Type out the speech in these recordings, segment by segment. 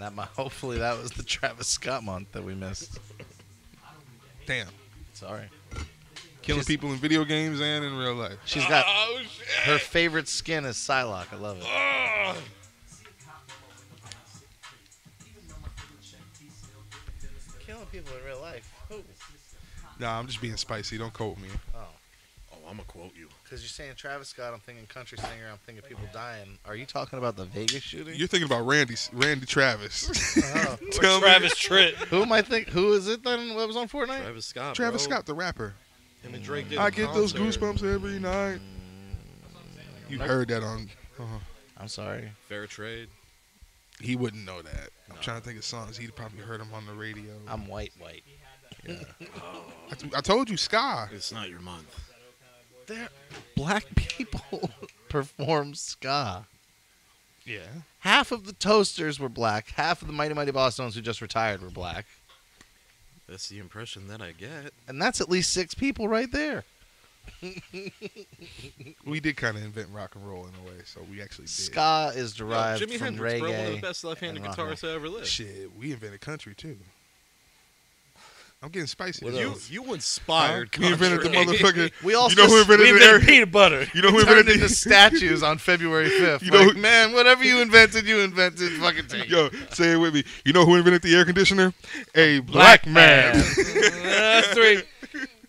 And hopefully that was the Travis Scott month that we missed. Damn. Sorry. Killing people in video games and in real life. She's got her favorite skin is Psylocke. I love it. Killing people in real life. Who? Nah, I'm just being spicy. Don't quote me. Oh, I'm going to quote you. because you're saying Travis Scott, I'm thinking country singer, I'm thinking people dying. Are you talking about the Vegas shooting? You're thinking about Randy Travis. Oh. Tell me. Travis Tritt. Who am I think? Who is it then? What was on Fortnite? Travis Scott, Travis bro. Scott, the rapper. Him and Drake did I a get those concert. goosebumps every night. You heard that on... I'm sorry. Fair trade. He wouldn't know that. I'm trying to think of songs. He'd probably heard them on the radio. I'm white. Yeah. I told you, ska. It's not your month. Black people perform ska. Yeah. Half of the Toasters were black. Half of the Mighty Mighty Boss Stones who just retired were black. That's the impression that I get. And that's at least 6 people right there. We did kind of invent rock and roll in a way, so we actually did. Ska is derived Jimi from Hendrix, reggae. bro, one of the best left-handed and rock and guitarists that ever lived. Shit, we invented country, too. I'm getting spicy. What You, else? you inspired We invented the country. motherfucker. We also You know who invented We the invented air? peanut butter. You know who turned invented into the statues on February 5th. You know Like, who- man, whatever you invented, fucking take it. Yo, say it with me. You know who invented the air conditioner? A black man. 3,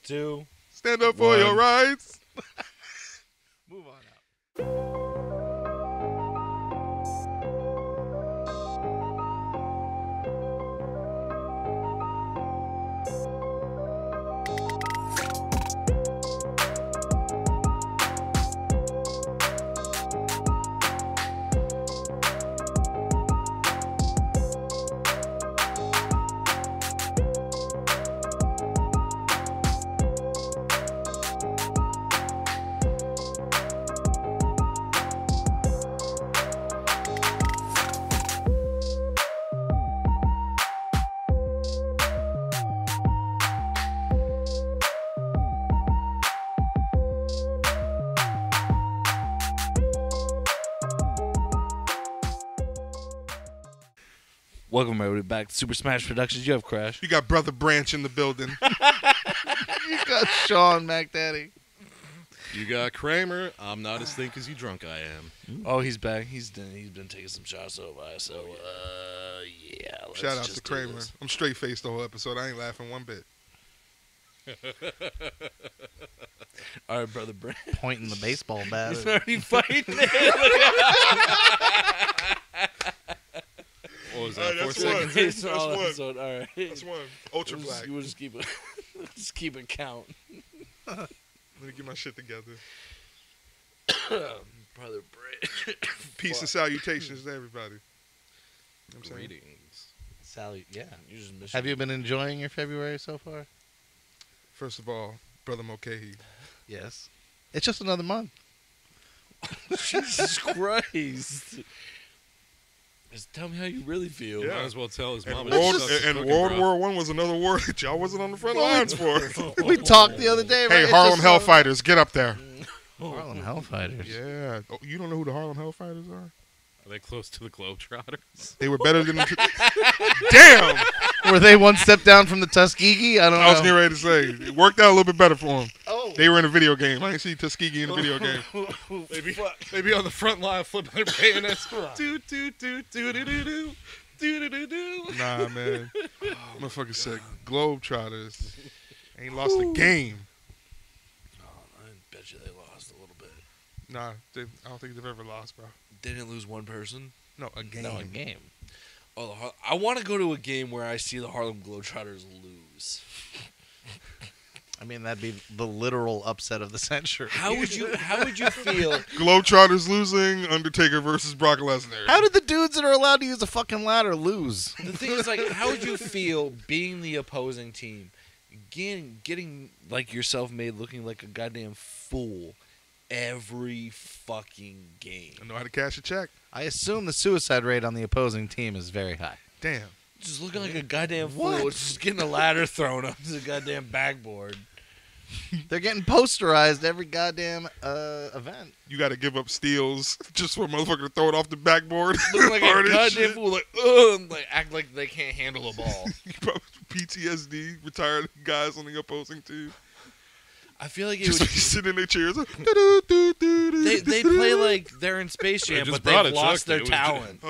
2. Stand up for your rights. Move on out. Welcome everybody back to Super Smash Productions. You have Crash. You got Brother Branch in the building. You got Sean McDaddy. You got Kramer. I'm not as thick as you drunk I am. Oh, he's back. He's been taking some shots so by. So yeah. Let's Shout out just to do Kramer. this. I'm straight faced the whole episode. I ain't laughing one bit. All right, brother Brent. Pointing the baseball bat. He's already fighting it. What was that? All right, 4 that's seconds? one. It's That's all one. episode. All right. That's one. Ultra black. We'll just keep it. Just keep it count. Let me get my shit together. Brother Brent. Peace and salutations to everybody. You know what I'm saying? Greetings. Sally, yeah. You just missed Have you been enjoying your February so far? First of all, Brother Mulcahy. Yes. It's just another month. Jesus Christ. Just tell me how you really feel. Yeah. Might as well tell his mom. And World War I was another war that y'all wasn't on the front lines for. We talked the other day, right? Hey, It's Harlem just, Hellfighters, get up there. Harlem Hellfighters. Yeah. Oh, you don't know who the Harlem Hellfighters are? Are they close to the Globetrotters? They were better than Damn! Were they one step down from the Tuskegee? I don't I was know. getting ready to say. It worked out a little bit better for them. Oh. They were in a video game. I didn't see Tuskegee in a video game. Maybe on the front line flipping their bayonets. Do do do do do do do do do do. Nah, man. Motherfucker said Globetrotters ain't lost a game. Oh, I bet you they lost a little bit. Nah, I don't think they've ever lost, bro. They didn't lose one person. No, a game. No, a game. Oh, I want to go to a game where I see the Harlem Globetrotters lose. I mean, that'd be the literal upset of the century. How would you feel? Globetrotters losing, Undertaker versus Brock Lesnar. How did the dudes that are allowed to use a fucking ladder lose? The thing is, like, how would you feel being the opposing team, getting like yourself made looking like a goddamn fool every fucking game? I know how to cash a check. I assume the suicide rate on the opposing team is very high. Just looking like a goddamn What? fool, just getting a ladder thrown up to the goddamn backboard. They're getting posterized every goddamn event. You got to give up steals just for a motherfucker to throw it off the backboard. Look like a Hard as goddamn shit. fool, like, ugh, and, like act like they can't handle a ball. Probably PTSD, retired guys on the opposing team. I feel like it Just would. sitting in their chairs. They play like they're in Space Jam, just but brought they've it, lost Chuck. their It was talent.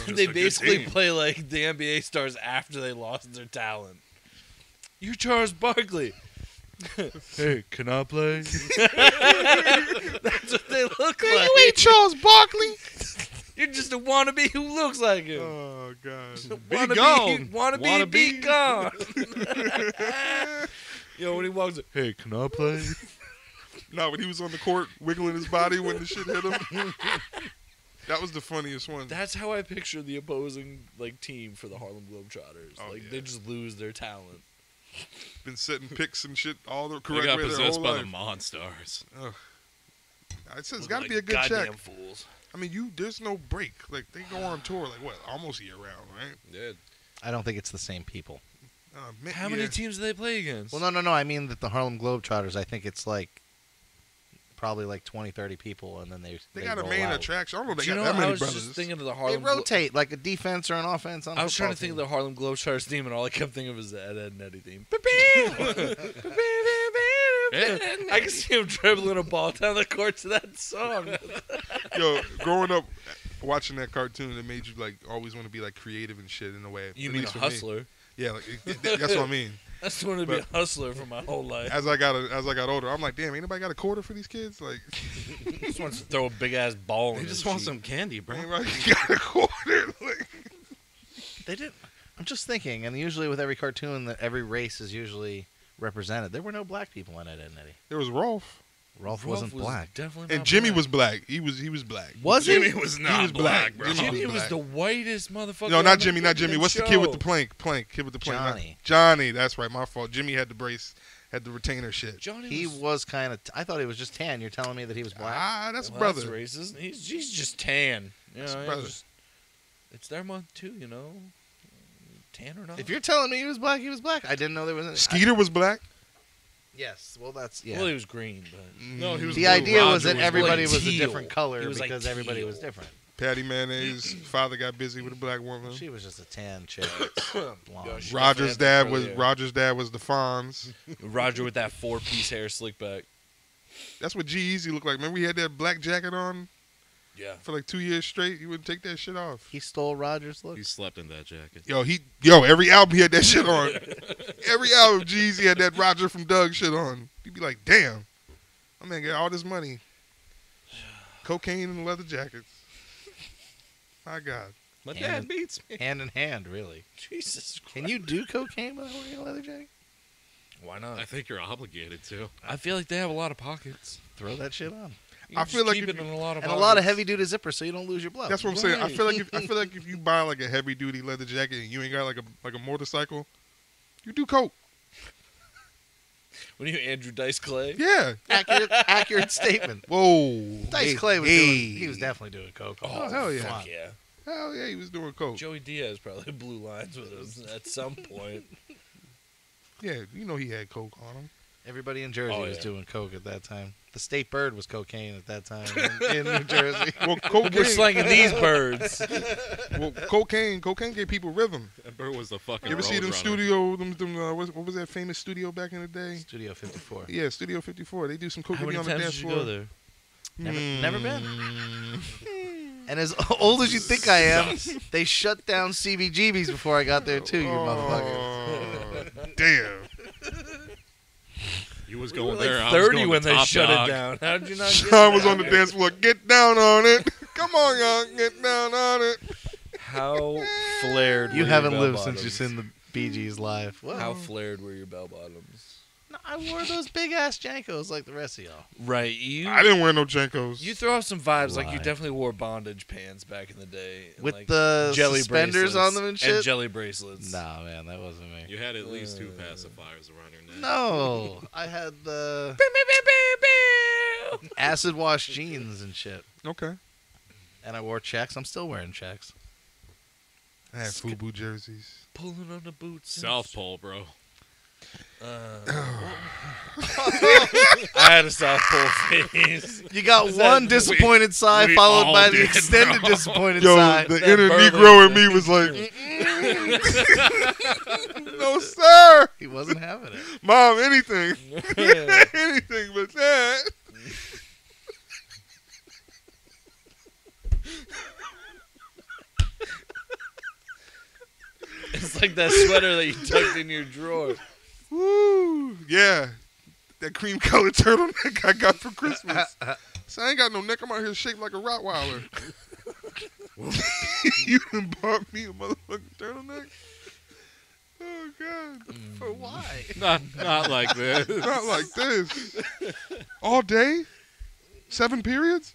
just They a good basically team. play like the NBA stars after they lost their talent. You're Charles Barkley. Hey, can I play? That's what they look like. You ain't Charles Barkley. You're just a wannabe who looks like him. Oh, God. Wannabe, gone. wannabe, be Wannabe. gone. Yo, when he walks up, hey, can I play? No, when he was on the court wiggling his body when the shit hit him. That was the funniest one. That's how I picture the opposing like team for the Harlem Globetrotters. Oh, Like yeah. they just lose their talent. Been setting picks and shit all the They correct got way their possessed whole by life. the Monstars. I said it's Look got to like be a good check. goddamn fools. I mean, there's no break. Like, they go on tour, like, what, almost year round, right? Yeah. I don't think it's the same people. How many teams do they play against? Well, no. I mean that the Harlem Globetrotters, I think it's like probably like 20, 30 people, and then they They got a roll main out. attraction. I don't know Do they you got know, that I many was brothers. just thinking of the They Harlem. rotate like a defense or an offense on I was trying to think of the Harlem Globetrotters theme, and all I kept thinking of was the Ed, Ed and Eddie theme. I can see him dribbling a ball down the court to that song. Yo, growing up, watching that cartoon, it made you, like, always want to be, like, creative and shit in a way. You At mean a least for me. hustler? Yeah, like, that's what I mean. I just wanted to be a hustler for my whole life. As I got older, I'm like, damn, ain't nobody got a quarter for these kids? Like, He just wants to throw a big ass ball. They in just his want cheek. some candy, bro. ain't nobody got a quarter. Like, They did. I'm just thinking, and usually with every cartoon, that every race is usually represented. There were no black people in Ed, Ed and Eddie. there was Rolf. Rolf Rolf wasn't was black. Definitely And not Jimmy black. was black. He was black. Was he? Jimmy was not was black. black, bro. Jimmy Jimmy was was black. the whitest motherfucker. No, on not the Jimmy, not Jimmy. fucking What's the kid with the show. plank? Kid with the plank. not- Johnny. Johnny, that's right. My fault. Jimmy had the brace, had the retainer shit. Johnny He was, was kind of. I thought he was just tan. You're telling me that he was black? Ah, that's well, brother. That's racist. He's just tan. You That's know, brother. it's their month too. You know, tan or not. If you're telling me he was black, he was black. I didn't know there was. Any, Skeeter was black. yes. Well, that's yeah. Well, he was green, but No, he was the blue. idea was Roger that everybody like was a teal. different color He was like because everybody teal. was different. Patty Mayonnaise. Father got busy with a black woman. She was just a tan chick. blonde. She Roger's definitely had dad that was curly hair. the Fonz. Roger with that 4-piece hair slick back. That's what G-Eazy looked like. Remember he had that black jacket on Yeah. for like 2 years straight? He wouldn't take that shit off. He stole Roger's look. He slept in that jacket. Yo, every album he had that shit on. Every album G-Eazy had that Roger from Doug shit on. He'd be like, damn, my man got all this money. Cocaine and leather jackets. My God. My And- dad beats me. Hand in hand, really. Jesus Christ. Can you do cocaine without wearing a leather jacket? Why not? I think you're obligated to. I feel like they have a lot of pockets. Throw that shit on. You I can feel just like keep if it in a lot of And a lot of pockets. heavy duty zippers so you don't lose your blood. That's what I'm saying. I Right. feel like if you buy like a heavy duty leather jacket and you ain't got like a motorcycle, you do coke. When you Andrew Dice Clay. Yeah. accurate statement. Whoa. Dice Clay was doing. He was definitely doing coke. Oh, hell yeah. Fuck yeah. Hell yeah, he was doing coke. Joey Diaz probably blew lines with him at some point. Yeah, you know he had coke on him. Everybody in Jersey Oh, was yeah. doing coke at that time. The state bird was cocaine at that time in New Jersey. Well, We're cocaine. slanging these birds. Well, cocaine gave people rhythm. That bird was the fucking You ever see them Roadrunner. studio? What was that famous studio back in the day? Studio 54. Yeah, Studio 54. They do some coke How many on the times dance did you floor. go there? Never been. And as old as you think I am, they shut down CBGBs before I got there too. You motherfucker. Oh, damn. You was We were going like there. I was 30 going when to they Top shut Dog. it down. How did you not get Sean was that? on the dance floor. Get down on it. Come on, y'all. Get down on it. How flared You were haven't your lived bell-bottoms? since you've seen the Bee Gees live. Well, How flared were your bell bottoms? no, I wore those big ass Jankos like the rest of y'all. Right, you I didn't wear no Jankos. you throw off some vibes like you Lie. definitely wore bondage pants back in the day. and, With like, the jelly suspenders bracelets on them and shit? jelly bracelets. Nah, man, that wasn't me. You had at least 2 pacifiers around your neck. No, I had the acid wash jeans and shit. Okay. And I wore checks. I'm still wearing checks. I had FUBU jerseys. Pulling on the boots. and South Pole, bro. I had a softball face. You got one disappointed sigh we followed all by the did, extended bro. disappointed Yo, sigh. the That inner burly Negro in thing. me was like, no, sir. He wasn't having it. Mom, anything. Anything but that. It's like that sweater that you tucked in your drawer. Woo. Yeah. That cream colored turtleneck I got for Christmas. So I ain't got no neck. I'm out here shaped like a Rottweiler. You done bought me a motherfucking turtleneck? Oh, God. For why? Not like this. Not like this. All day? 7 periods?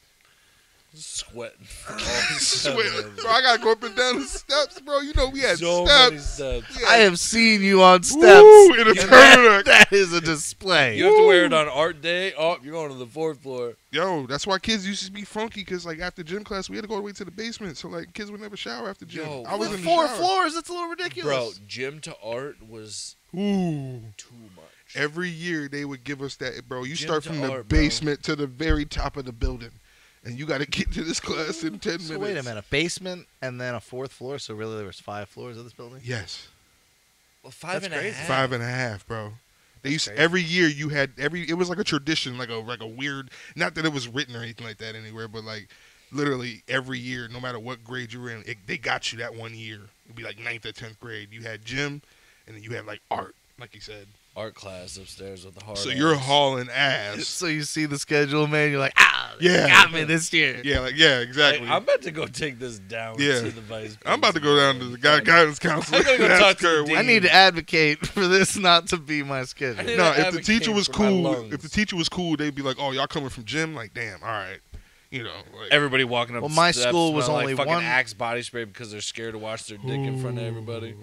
Sweating. Sweat. Bro, I got to go up and down the steps, bro. You know we had So many steps. steps. I have seen you on steps. Woo, in a And turtleneck. that is a display. You have to wear it on art day. Oh, you're going to the 4th floor. Yo, that's why kids used to be funky, because, like, after gym class, we had to go all the way to the basement. So, like, kids would never shower after gym. Yo, I was With in the 4 shower. floors, that's a little ridiculous. Bro, gym to art was Ooh. too much. Every year they would give us that, bro. You Gym start to from the art, bro. basement to the very top of the building, and you got to get to this class in 10 So minutes. wait a minute, basement and then a 4th floor. So really, there was 5 floors of this building. Yes, Well, 5 and a crazy. half. 5.5, bro. They used crazy. every year you had it was like a tradition, like a weird. Not that it was written or anything like that anywhere, but like literally every year, no matter what grade you were in, they got you that one year. It'd be like 9th or 10th grade. You had gym, and then you had like art, like you said. Art class upstairs with the hard. So you're ass. hauling ass. So you see the schedule, man. You're like, they Yeah. got me this year. Yeah, exactly. Like, I'm about to go take this down Yeah. to the vice. I'm about to go down to the guidance counselor. I'm gonna go and talk ask to the her, dean. I need to advocate for this not to be my schedule. I need No, to if the teacher advocate was for my cool, lungs. if the teacher was cool, they'd be like, "Oh, y'all coming from gym?" Like, damn, all right, you know. Like, Everybody walking up. Well, the my steps school was smell only like fucking one- Axe body spray because they're scared to wash their dick in front of everybody.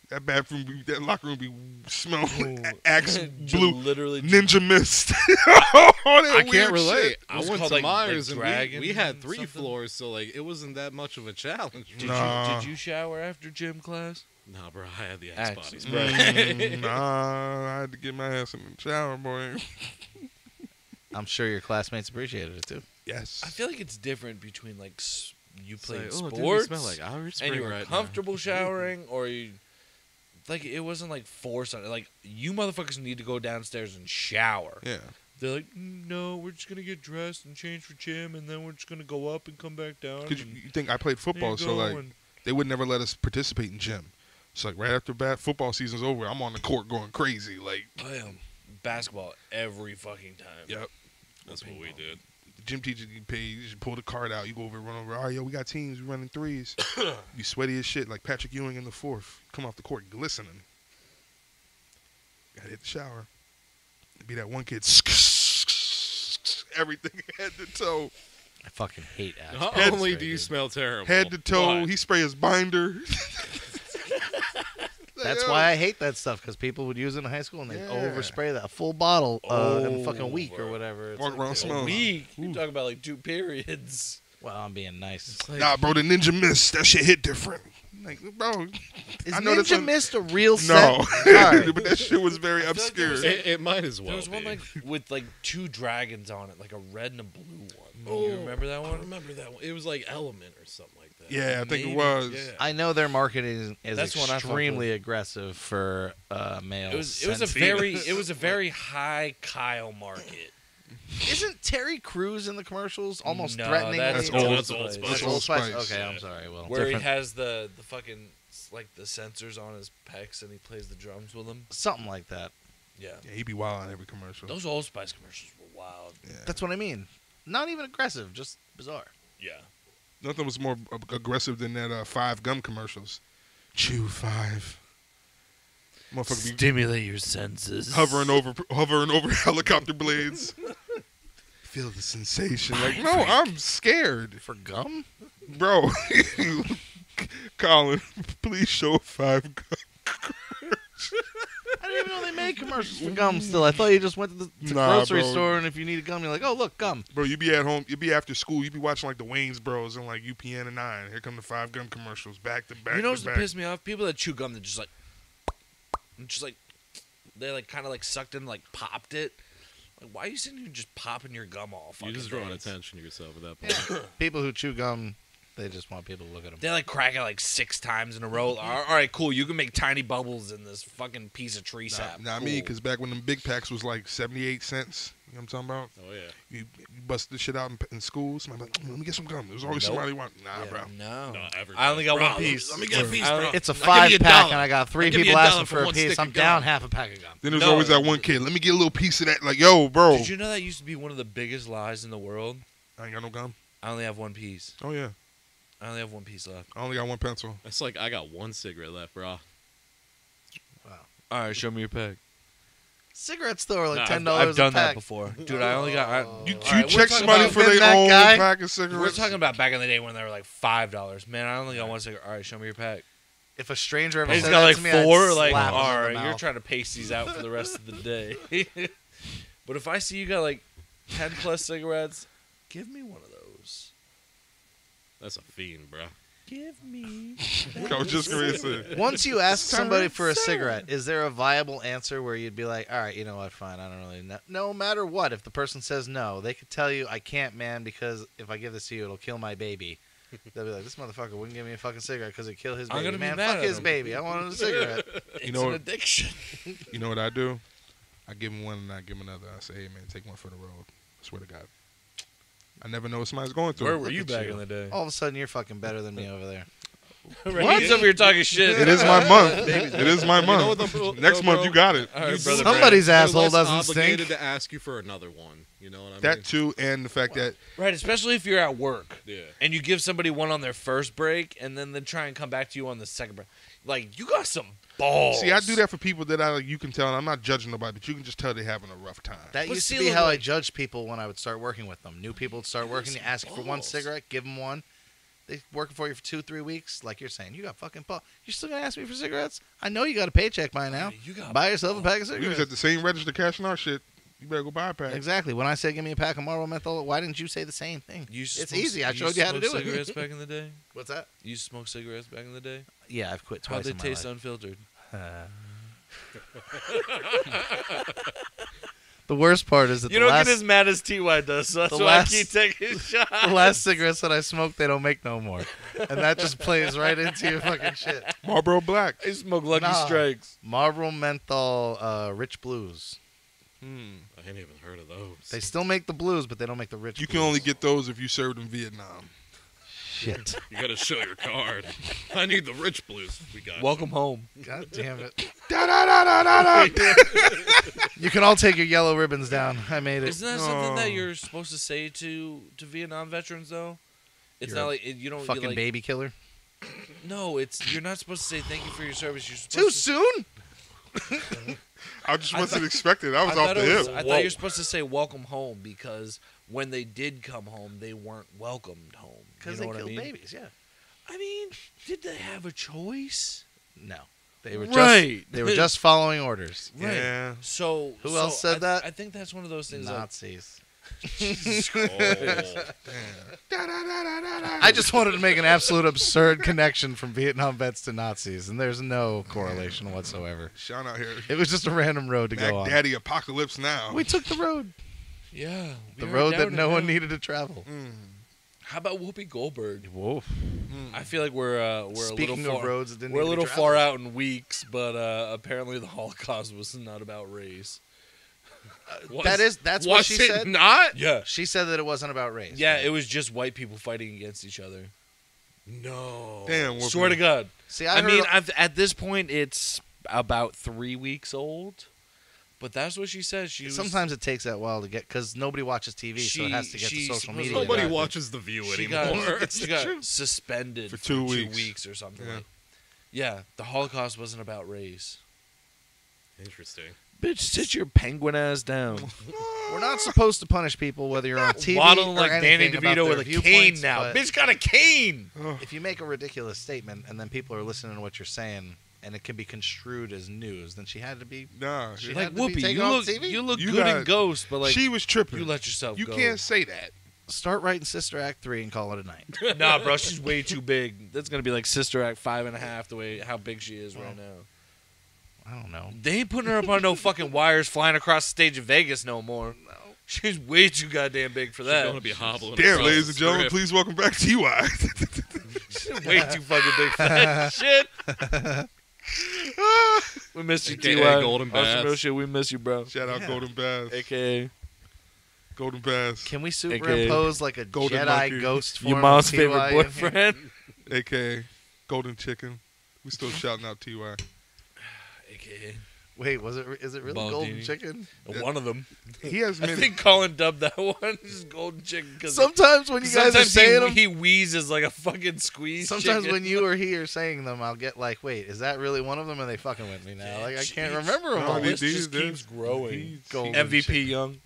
that bathroom, that locker room be smell Ooh. Axe Just blue, literally. ninja mist. All that I weird can't relate. shit. I Was went called, to like Myers Dragon and we had 3 something? floors, so like it wasn't that much of a challenge. Did you shower after gym class? Nah, bro, I had the Axe. Axe body spray. Nah, I had to get my ass in the shower, boy. I'm sure your classmates appreciated it too. Yes. I feel like it's different between like you It's played like, oh, dude, you sports smell like Irish and Spring you were right comfortable showering, or you like it wasn't like forced on. Like you motherfuckers need to go downstairs and shower. Yeah. They're like, no, we're just gonna get dressed and change for gym, and then we're just gonna go up and come back down. Because and you think I played there football, you so go, like and- they would never let us participate in gym. So like right after football season's over, I'm on the court going crazy. Like, bam, basketball every fucking time. yep. That's what we did. The gym teacher you pay, you just pull the card out, you go over, run over. All right, yo, we got teams, we running threes. You sweaty as shit, like Patrick Ewing in the 4th. Come off the court glistening. Gotta hit the shower. Be that one kid, everything head to toe. I fucking hate Axe. Not Head only spray, do you dude. smell terrible, Head to toe, but he spray his binder. That's why I hate that stuff, because people would use it in high school and they'd Yeah. overspray that full bottle in a fucking week or Over. whatever. It's Walk like, around dude, smelling. A week. Ooh. You talk about like 2 periods. well, I'm being nice. It's like, Nah, bro, the Ninja Mist, that shit hit different. Like, bro, Is I know that's Ninja un- Mist a real no. scent? All right. But that shit was very I feel like there obscure. was it might as well. there was one be. like with like 2 dragons on it, like a red and a blue one. Oh, You remember that I one? remember that one. It was like Element or something like that. Yeah, I think Maybe, it was. Yeah. I know their marketing is That's one I fuck extremely aggressive for male. It was a sensitive. very high Kyle market. Isn't Terry Crews in the commercials almost No, threatening? that's Old That's Spice. Old That's Old Spice. Spice. Okay, Yeah. I'm sorry. Well, Where different- he has the fucking like the sensors on his pecs and he plays the drums with them. something like that. Yeah. Yeah, he be wild on every commercial. Those Old Spice commercials were wild. Yeah. That's what I mean. Not even aggressive, just bizarre. Yeah. Nothing was more aggressive than that 5 gum commercials. Chew 5. Motherfucker be Stimulate your senses. hovering over helicopter blades. Feel the sensation. Like, no, I'm scared. For gum? Bro. Colin, please show 5 gum. I didn't even know they made commercials for gum still. I thought you just went to the Nah, grocery bro. store and if you needed gum, you're like, oh, look, gum. Bro, you be at home, you be after school, you be watching like the Wayne's Bros and like UPN and 9. Here come the 5 gum commercials back to back You know to what's back. piss me off? People that chew gum that just like They like kind of like sucked in, like popped it. Like, why are you sitting here just popping your gum all fucking You're just drawing days? attention to yourself at that point. Yeah. People who chew gum, they just want people to look at them. They like crack it like 6 times in a row. All right, cool. You can make tiny bubbles in this fucking piece of tree sap. Not Cool. me, because back when them big packs was like 78 cents. You know what I'm talking about? Oh yeah. You bust this shit out in school. Somebody like, let me get some gum. There's always Nope. somebody want. Nah, Yeah, bro. No. No, ever. I only got Bro, one piece. Let me get a piece, I- bro. It's a I'll give you 5-pack, $1. and I got 3 I'll give you people $1 asking for for a one piece. stick I'm of down gum. half a pack of gum. Then there's No. always that one kid. Let me get a little piece of that. Like, yo, bro. Did you know that used to be one of the biggest lies in the world? I ain't got no gum. I only have one piece. Oh, yeah. I only have one piece left. I only got one pencil. It's like I got 1 cigarette left, bro. All right, show me your pack. Cigarettes though are like Nah, $10 I've done a pack. that before, dude. I only got. You All right, we're check talking somebody about- for their that own guy? pack of We're cigarettes. talking about back in the day when they were like $5. Man, I only got 1 cigarette. All right, show me your pack. If a stranger ever He's said got that like to me, I'd 4. Like, slap him in all the right, you're mouth. trying to pace these out for the rest of the day. But if I see you got like 10 plus cigarettes, give me one of those. That's a fiend, bro. Give me. I was just going to say. Once you ask somebody for a Sir. cigarette, is there a viable answer where you'd be like, all right, you know what, fine, I don't really know. No matter what, if the person says no, they could tell you, I can't, man, because if I give this to you, it'll kill my baby. They'll be like, this motherfucker wouldn't give me a fucking cigarette because it killed his I'm baby. gonna be Man, mad fuck at his him. baby. I wanted a cigarette. It's know an what? addiction. You know what I do? I give him one and I give him another. I say, hey, man, take one for the road. I swear to God. I never know what somebody's going through. Where were Look you at back in the day? All of a sudden, you're fucking better than me over there. He's over here talking shit. It is my month. It is my You know month. what the- Next no, month, bro. you got it. All right, You- brother Somebody's You're asshole less doesn't obligated stink. to ask you for another one. You know what I mean? That too, and the fact that Right, especially if you're at work Yeah. and you give somebody one on their first break and then they try and come back to you on the second break. Like, you got some balls. see, I do that for people that you can tell, and I'm not judging nobody, but you can just tell they're having a rough time. That But used see, to be look, how I like- judged people when I would start working with them. New people would start working, you ask for one balls. cigarette, give them one. They working for you for 2-3 weeks, like you're saying. You got fucking balls. You're still gonna ask me for cigarettes? I know you got a paycheck by now. You got Buy yourself a pack of We was cigarettes. at the same register cashing our shit. You better go buy a pack. Exactly. When I said give me a pack of Marlboro menthol, why didn't you say the same thing? You It's smoked- easy. I showed you how to do smoked it. cigarettes back in the day? What's that? You used to smoke cigarettes back in the day? Yeah, I've quit How'd twice they in my taste life. unfiltered? The worst part is that You the don't last, get as mad as TY does, so that's the why last- I keep taking shots. the last cigarettes that I smoked, they don't make no more. And that just plays right into your fucking shit. Marlboro Black. I smoke Lucky Nah. Strikes. Marlboro menthol Rich Blues. I ain't even heard of those. They still make the blues, but they don't make the Rich You Blues. can only get those if you served in Vietnam. Shit. You gotta show your card. I need the rich blues. We got you. Welcome home. God damn it. Da da da da da da. You can all take your yellow ribbons down. I made it. Isn't that something Oh. that you're supposed to say to Vietnam veterans though? It's You're not like you don't Fucking like, baby killer. No, you're not supposed to say thank you for your service. You're Too supposed soon? I just wasn't expecting. I was I off thought the it was- hip. I thought you're supposed to say welcome home because when they did come home, they weren't welcomed home. You Because know they what killed I mean? babies, yeah. I mean, did they have a choice? No. They were Right. just they were just following orders. Right. Yeah. So Who else said that? I think that's one of those things. Nazis. Oh. Da da da da da da. I just wanted to make an absolute absurd connection from Vietnam vets to Nazis, and there's no correlation whatsoever. Sean out here. It was just a random road to Mac go on. Daddy Apocalypse now. We took the road. Yeah, The road that no one needed to travel. How about Whoopi Goldberg? Whoa. I feel like we're a Speaking little of far, roads that didn't we're a need to be little far traveled. out in weeks, but apparently the Holocaust was not about race. That's what she Was it said. not? Yeah, She said that it wasn't about race. yeah, right? it was just white people fighting against each other. No. Damn. Whoopi. Swear to God. See, I heard mean, at this point, it's about 3 weeks old, but that's what she says. She was, sometimes it takes that while to get because nobody watches TV, so it has to get to She- social she- media. Nobody got- watches The View she anymore. got, she got suspended For 2 2 weeks. weeks or something. Yeah. Like. Yeah, the Holocaust wasn't about race. Interesting. Bitch, sit your penguin ass down. We're not supposed to punish people whether you're on TV Waddling or like Danny anything about DeVito their with a cane viewpoints, now. but Bitch got a cane. if you make a ridiculous statement and then people are listening to what you're saying and it can be construed as news, then she had to be. Nah. She she- had Like to be Whoopi, taken you off look TV? you look You good in got- Ghost, but like she was tripping. you let yourself You go. can't say that. Start writing Sister Act 3 and call it a night. Nah, bro, she's way too big. That's gonna be like Sister Act 5.5. The way how big she is right now. I don't know. They ain't putting her up on no fucking wires flying across the stage of Vegas no more. No. She's way too goddamn big for that. She's gonna be hobbling. Damn, across ladies the and gentlemen, strip. please welcome back T.Y. She's way too fucking big for that shit. We missed you, AKA T.Y. Golden On some Bass. real shit, we miss you, bro. Shout out Yeah. Golden Bass. AKA Golden Bass. Can we superimpose like a Golden Jedi monkey. ghost form your mom's of favorite TY in here? boyfriend. A.K.A. Golden Chicken. We still shouting out T.Y. AKA Wait, is it really Golden Baldini. Chicken? one of them. He has I many. think Colin dubbed that one just Golden Chicken because Sometimes when you guys are saying them, he wheezes like a fucking squeeze. sometimes chicken. when you or he are saying them, I'll get like, wait, is that really one of them? And they fucking with me now. Like I can't remember them No, all. they- list just keeps growing. Golden MVP Chicken. Young.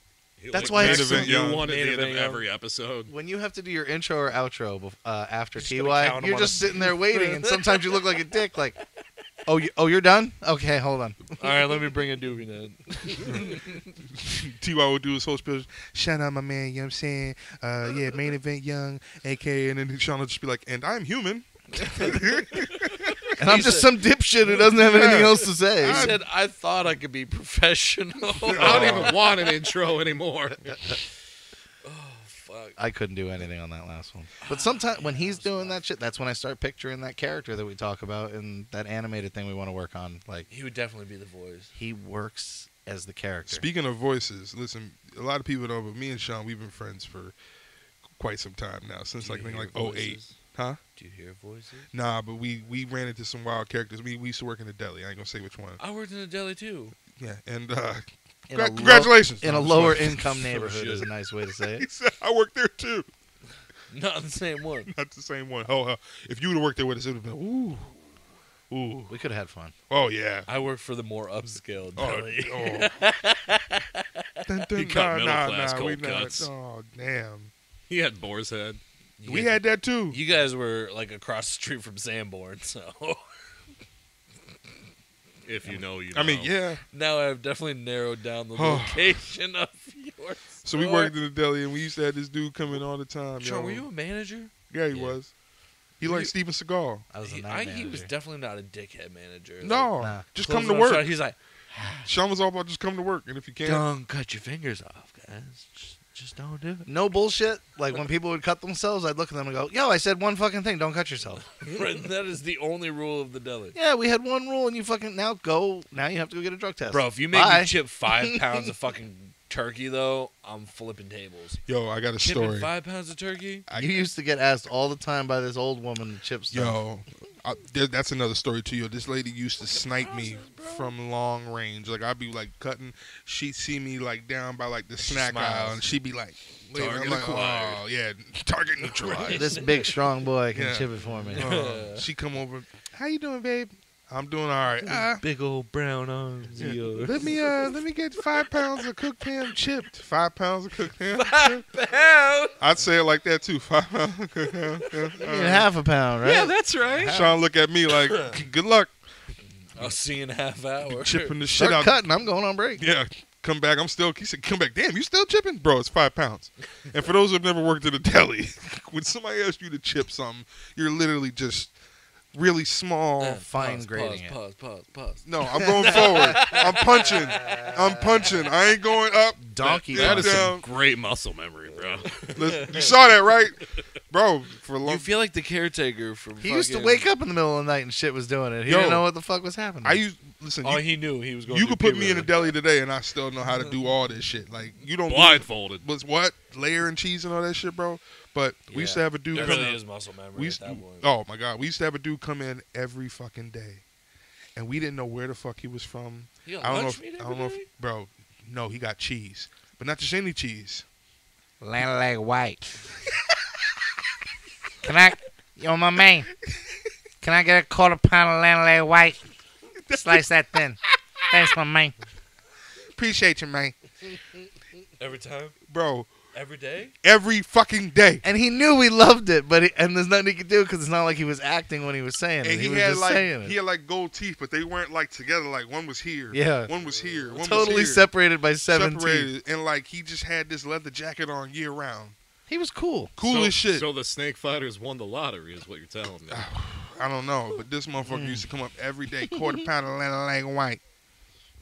That's Like, why Main it's event you young. want at Main the end of event young. every episode. When you have to do your intro or outro after Just gonna TY, count 'em you're on just a- sitting there waiting, and sometimes you look like a dick. Like, you're done? Okay, hold on. All right, let me bring a doobie then. T.Y. will do his whole spiel. Shout out my man, you know what I'm saying? Yeah, main event young, A.K.A. And then Sean will just be like, and I'm human. And I'm just some dipshit who doesn't have anything else to say. He said, "I thought I could be professional." I don't even want an intro anymore. Fuck. I couldn't do anything on that last one. But sometimes when he's doing that shit, that's when I start picturing that character that we talk about and that animated thing we want to work on. Like, He would definitely be the voice. he works as the character. Speaking of voices, listen, a lot of people know, but me and Sean, we've been friends for quite some time now, since like, I think, like 08. Huh? Do you hear voices? Nah, but we ran into some wild characters. We used to work in the deli. I ain't gonna say which one. I worked in a deli too. Yeah, and In a congratulations. in a No, I'm lower sorry. income neighborhood is a nice way to say He it. said, I worked there too. Not the same one. Not the same one. Oh, if you would have worked there with us, it would have been ooh. We could have had fun. Oh yeah. I work for the more upscale Oh, deli. Dun, dun, He cut nah, middle-class we cold not. cuts. Oh damn. He had boar's head. We had that too. You guys were like across the street from Sanborn, so If you know, you know. I mean, yeah. now I've definitely narrowed down the Oh. location of yours. So we worked in the deli, and we used to have this dude come in all the time. Sean, yo. were you a manager? Yeah, he Yeah. was. He Were liked you- Steven Seagal. I was a He, night he was manager. definitely not a dickhead manager. No, Nah. just Like, come to closing up shop, work. He's like, Sean was all about just come to work, and if you can't, don't cut your fingers off, guys. Just don't do it. No bullshit. Like when people would cut themselves, I'd look at them and go, "Yo, I said one fucking thing. Don't cut yourself." Right, that is the only rule of the deli. Yeah, we had one rule, and you fucking now you have to go get a drug test. Bro, if you make Bye. me chip 5 pounds of fucking turkey, though, I'm flipping tables. yo, I got a Chipping story. 5 pounds of turkey? You used to get asked all the time by this old woman to chip stuff. Yo, that's another story too. Yo, this lady used to snipe me from long range. Like I'd be like cutting, she'd see me like down by like the snack smiles. aisle, and she'd be like, waving. Target I'm like, acquired. oh yeah, target neutralized. This big strong boy can Yeah. chip it for me. She come over. How you doing, babe? I'm doing all right. Big old brown arms. Yeah. yo. Let me get 5 pounds of cooked ham chipped. 5 pounds of cooked ham. 5 pounds? I'd say it like that too. 5 pounds of cooked ham. You need half a pound, right? Yeah, that's right. Sean look at me like, good luck I'll see you in a half hour. chipping the shit Start out. cutting. I'm going on break. Yeah, come back. He said, come back. Damn, you still chipping? Bro, it's 5 pounds. And for those who've never worked at a deli, when somebody asks you to chip something, you're literally just really small. Fine grading it. Pause. No, I'm going forward. I'm punching. I ain't going up. Donkey. That is down. some great muscle memory, bro. Listen, you saw that, right? Bro, for a long You feel like the caretaker from He used to fucking- wake up in the middle of the night and shit was doing it. He Yo. didn't know what the fuck was happening. listen, Oh, you, he knew he was going you through could put me in a puberty. deli today and I still know how to do all this shit. Like, you don't Blindfolded. was what? Layer and cheese and all that shit, bro. But we used to have a dude It come really in. is muscle memory We at used, that point. oh my god, we used to have a dude come in every fucking day, and we didn't know where the fuck he was from. You got I don't know. lunch If, meat I every don't know, if, day? bro. No, he got cheese, but not just any cheese. Land leg white. Yo, my man. Can I get a quarter-pound of land leg white? Slice that thin. Thanks, my man. Appreciate you, man, Every time? bro. Every day? Every fucking day. And he knew we loved it, but and there's nothing he could do because it's not like he was acting when he was saying it. And He was had just like saying it. he had like gold teeth, but they weren't like together. Like one was here, Yeah. one was here, one Totally was here. separated by 17. Separated, and like he just had this leather jacket on year round. He was cool. Cool as shit. So the snake fighters won the lottery, is what you're telling me. I don't know, but this motherfucker used to come up every day, quarter pound of leg white.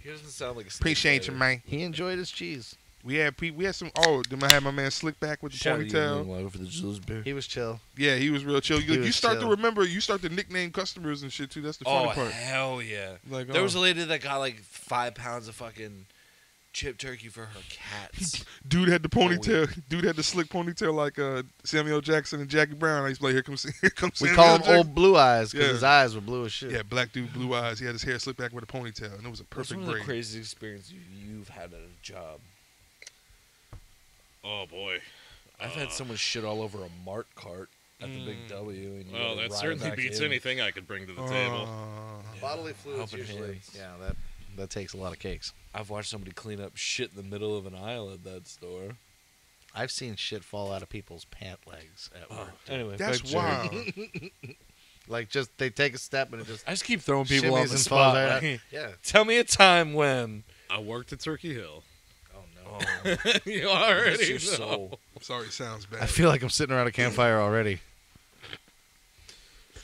He doesn't sound like a snake Appreciate you, biter. man. He enjoyed his cheese. We had some. Oh, then I had my man Slick back with the Shout out to you, ponytail. Young Live for the Jules Bear. He was chill. Yeah, he was real chill. He You was start to chill. remember. You start to nickname customers and shit too. That's the funny Oh, part. hell yeah. Like, There was a lady that got like 5 pounds of fucking chip turkey for her cats. dude had the ponytail. Dude had the slick ponytail like Samuel Jackson and Jackie Brown. I used to be like, here comes We Samuel call him Jackson. Old Blue Eyes because Yeah. his eyes were blue as shit. Yeah, black dude, blue eyes. He had his hair slicked back with a ponytail, and it was a What's perfect one of the braid. craziest experiences you've had at a job? Oh boy. I've had someone shit all over a Mart cart at the Big W. And you Well, gotta that ride certainly back beats in. anything I could bring to the table. Yeah, Bodily fluids helping usually. hands. Yeah, that takes a lot of cakes. I've watched somebody clean up shit in the middle of an aisle at that store. I've seen shit fall out of people's pant legs at work. Anyway, That's back to Jared. wild. Like, just they take a step and it just I just keep throwing people on shimmies the and spot. falls right Like, out. Yeah. tell me a time when. I worked at Turkey Hill. Oh no. You already Bless your know. soul. Sorry, sounds bad. I feel like I'm sitting around a campfire already.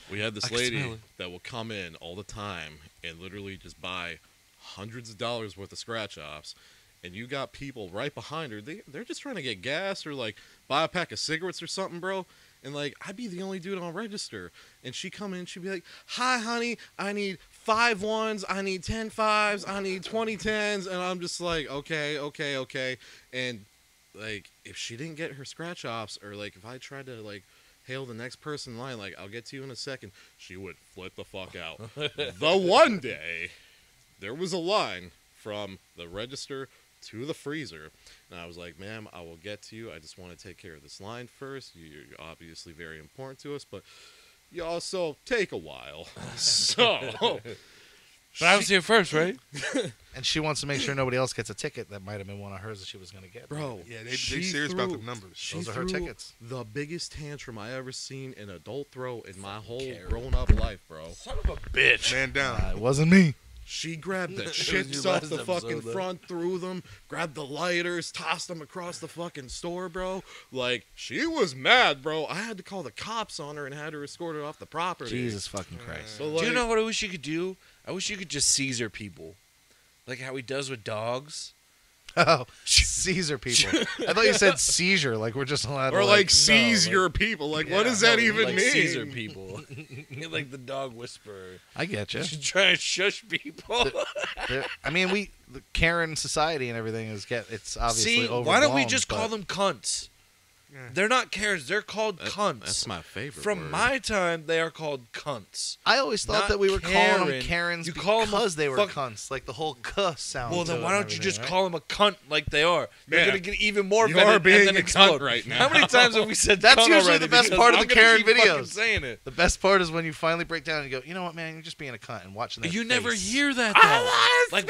We had I this can smell lady it. that will come in all the time and literally just buy hundreds of dollars worth of scratch offs. And you got people right behind her. They're just trying to get gas or like buy a pack of cigarettes or something, bro. And like I'd be the only dude on register. And she'd come in, she'd be like, "Hi, honey, I need 5 ones, I need 10 5s, I need 20 10s." And I'm just like, okay. And like if she didn't get her scratch offs, or like if I tried to like hail the next person in line, like, "I'll get to you in a second," she would flip the fuck out. The one day there was a line from the register to the freezer, and I was like, "Ma'am, I will get to you. I just want to take care of this line first. You're obviously very important to us, but you also take a while." So But I was here first, right? And she wants to make sure nobody else gets a ticket that might have been one of hers that she was going to get. bro, Yeah, they she serious about the threw- numbers. She Those are her threw tickets. The biggest tantrum I ever seen an adult throw in my whole Karen. grown-up life, bro. Son of a bitch. Man down. It wasn't me. She grabbed the was chips your off last the episode, fucking though. front, threw them, grabbed the lighters, tossed them across the fucking store, bro. Like, she was mad, bro. I had to call the cops on her and had her escorted off the property. Jesus fucking Christ. So, Do like, you know what I wish you could do? I wish you could just Caesar people. Like how he does with dogs. Oh, Caesar people. I thought you said seizure. Like we're just allowed or to like no, seize like- your people. Like, what Yeah. does that No, even like mean? Caesar people. Like the dog whisperer. I get you. You should try and shush people. I mean, the Karen society and everything it's obviously See, overblown. why don't we just call but them cunts? Yeah. They're not Karens. They're called cunts. That's my favorite From word. my time, they are called cunts. I always thought Not that we were calling them Karen. Karens You call 'em a because they were fuck- cunts. Like the whole "cuh" sound. Well, to then it why and don't you everything, just right? call them a cunt like they are? They're Yeah. gonna get even more You venom are being and then a explode. cunt right now. How many times have we said That's cunt usually already? the best Because part of I'm the gonna Karen keep fucking videos. saying it. The best part is when you finally break down and you go, you know what, man, you're just being a cunt and watching that. You never face. hear that though. Like,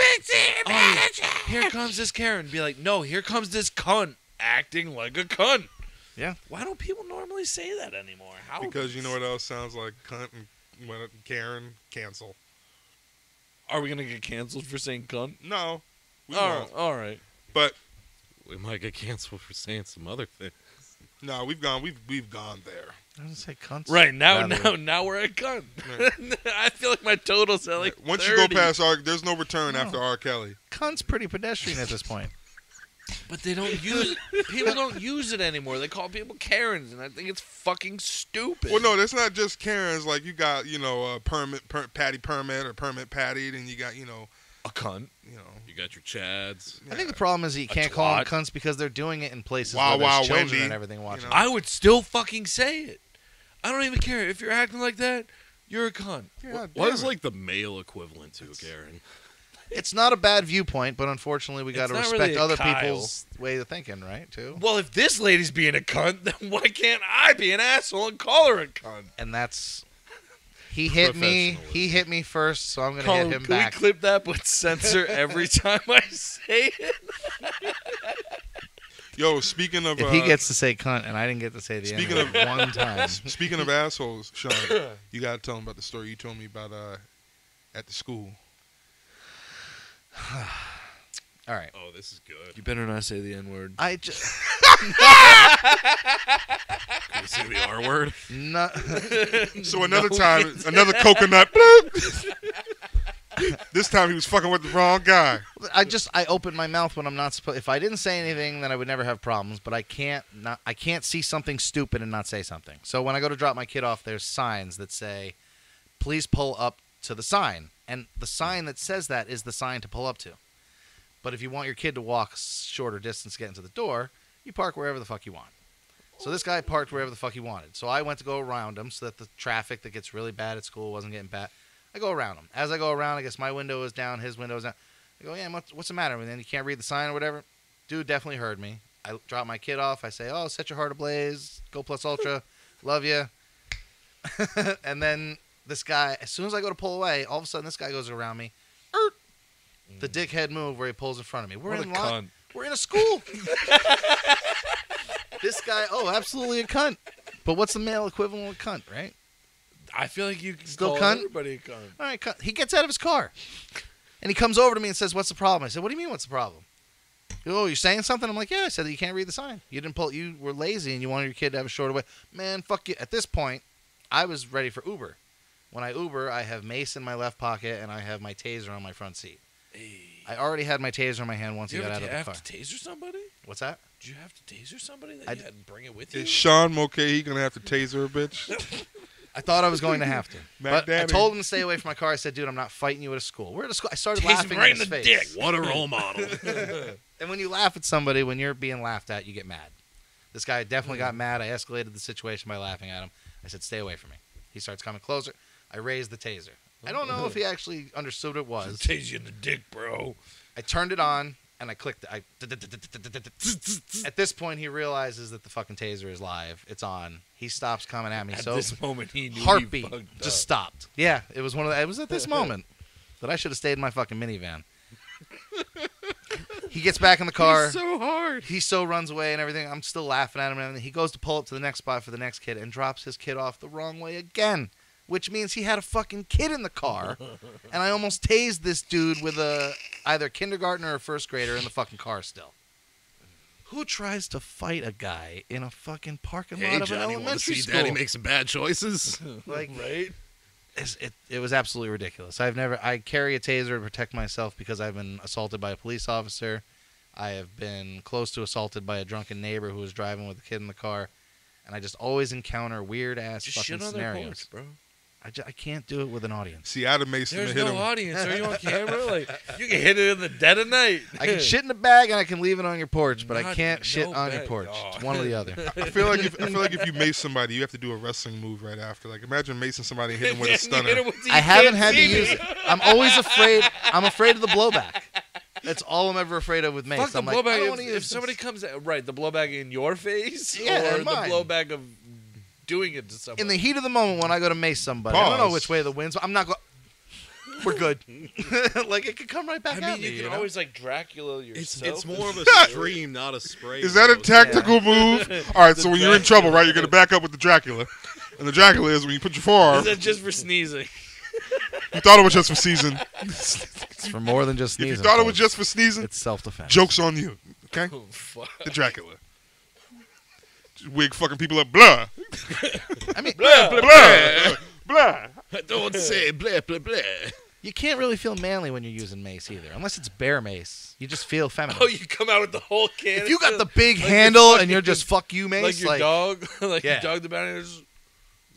oh, here comes this Karen. Be like, no, here comes this cunt acting like a cunt. Yeah. Why don't people normally say that anymore? How? Because you know what else sounds like cunt and Karen? Cancel. Are we gonna get canceled for saying cunt? No, we Oh, won't. all right. But We might get canceled for saying some other thing. no, we've gone there. I didn't say cunts. Right now, Rather- now we're at cunt. I feel like my totals are like Once 30. you go past there's no return after R. Kelly. Cunt's pretty pedestrian at this point. But they don't use people don't use it anymore. They call people Karens, and I think it's fucking stupid. Well, no, that's not just Karens. Like you got patty permit or permit patty, and you got a cunt. You got your Chads. I think the problem is that you can't call them twat. cunts because they're doing it in places Wow, where there's wow, children Wendy, and everything watching. know. I would still fucking say it. I don't even care if you're acting like that. You're a cunt. Yeah, What damn is it. like the male equivalent to Karen? It's not a bad viewpoint, but unfortunately we got to It's not respect really a other Kyle. people's way of thinking, right? Too. Well, if this lady's being a cunt, then why can't I be an asshole and call her a cunt? And that's he hit me. He hit me first, so I'm gonna Call hit him, him can back. we clip that but censor every time I say it? Yo, speaking of If he gets to say cunt and I didn't get to say the Speaking N-word one time, speaking of assholes, Sean, you gotta tell them about the story you told me about at the school. All right. Oh, this is good. You better not say the N-word. I just Can we say the R word? no. So another time, another coconut. Bloop. This time he was fucking with the wrong guy. I open my mouth when I'm not supposed. If I didn't say anything, then I would never have problems. But I can't see something stupid and not say something. So when I go to drop my kid off, there's signs that say, "Please pull up to the sign," and the sign that says that is the sign to pull up to. But if you want your kid to walk a shorter distance to get into the door, you park wherever the fuck you want. So this guy parked wherever the fuck he wanted. So I went to go around him so that the traffic that gets really bad at school wasn't getting bad. I go around him. As I go around, I guess my window is down, his window is down. I go, yeah, what's the matter? And then you can't read the sign or whatever. Dude definitely heard me. I drop my kid off. I say, oh, set your heart ablaze. Go plus ultra. Love you. And then this guy, as soon as I go to pull away, all of a sudden this guy goes around me. The dickhead move where he pulls in front of me. We're in a school. This guy, absolutely a cunt. But what's the male equivalent of cunt, right? I feel like you can Still call cunt? everybody a cunt. All right, cunt. He gets out of his car. And he comes over to me and says, what's the problem? I said, what do you mean, what's the problem? Oh, you're saying something? I'm like, yeah, I said that you can't read the sign. You were lazy and you wanted your kid to have a shorter way. Man, fuck you. At this point, I was ready for Uber. When I Uber, I have mace in my left pocket and I have my taser on my front seat. Hey. I already had my taser in my hand once he You got out of the have car. to taser somebody? What's that? Did you have to taser somebody that I you d- had to bring it with you? Is Sean Mulcahy gonna have to taser a bitch? I thought I was going to have to. Mac But I Daddy. told him to stay away from my car. I said, dude, I'm not fighting you at a school. We're at a school. I started Tase him laughing right in his in the face. dick. What a role model. And when you laugh at somebody, when you're being laughed at, you get mad. This guy definitely got mad. I escalated the situation by laughing at him. I said, stay away from me. He starts coming closer. I raised the taser. I don't know if he actually understood what it was. Tase you in the dick, bro. I turned it on, and I clicked it. At this point, he realizes that the fucking taser is live. It's on. He stops coming at me. At So this moment, he knew heartbeat he fucked just up. stopped. Yeah, it was it was at this moment that I should have stayed in my fucking minivan. He gets back in the car. He's so hard. He so runs away and everything. I'm still laughing at him and everything. He goes to pull up to the next spot for the next kid and drops his kid off the wrong way again, which means he had a fucking kid in the car. And I almost tased this dude with either kindergartner or first grader in the fucking car still. Who tries to fight a guy in a fucking parking Hey, lot of an Johnny, want to elementary see school? Daddy make some bad choices? Like, Right? it was absolutely ridiculous. I carry a taser to protect myself because I've been assaulted by a police officer. I have been close to assaulted by a drunken neighbor who was driving with a kid in the car. And I just always encounter weird ass Just fucking shit on their scenarios. porch, bro. I can't do it with an audience. See, I'd have Mason to There's hit no him. audience. Are you on camera? Like, you can hit it in the dead of night. I can shit in a bag and I can leave it on your porch, but I Not- can't shit no on your bag. porch. Oh. It's one or the other. I feel like if you mace somebody, you have to do a wrestling move right after. Like imagine macing somebody and hitting him with a stunner. I haven't had to use it. I'm always afraid. I'm afraid of the blowback. That's all I'm ever afraid of with mace. Fuck the I'm like, I don't blowback. wanna If use somebody this. comes at, right, the blowback in your face, Yeah, or and the mine. blowback of doing it to someone. In the heat of the moment when I go to mace somebody, I don't know Pause. which way the wind's. I'm not going. We're good. Like it could come right back I at mean, me. you can know? always like Dracula yourself. It's more of a stream, not a spray. Is that a nose. tactical move? All right, so when you're in trouble, right, you're gonna back up with the Dracula, and the Dracula is when you put your forearm. Is that just for sneezing? You thought it was just for sneezing. It's for more than just If sneezing. you thought it was folks. just for sneezing, It's self-defense. joke's on you. Okay, Oh, fuck. the Dracula. Wig fucking people up. Blah. I mean, Blah. Blah. Blah. Don't say blah, blah, blah. you can't really feel manly when you're using mace either, unless it's bear mace. You just feel feminine. Oh, you come out with the whole can. if you got the big like handle your and you're fucking- just fuck you mace, like your dog, like Yeah. your dog, the bounty. Just,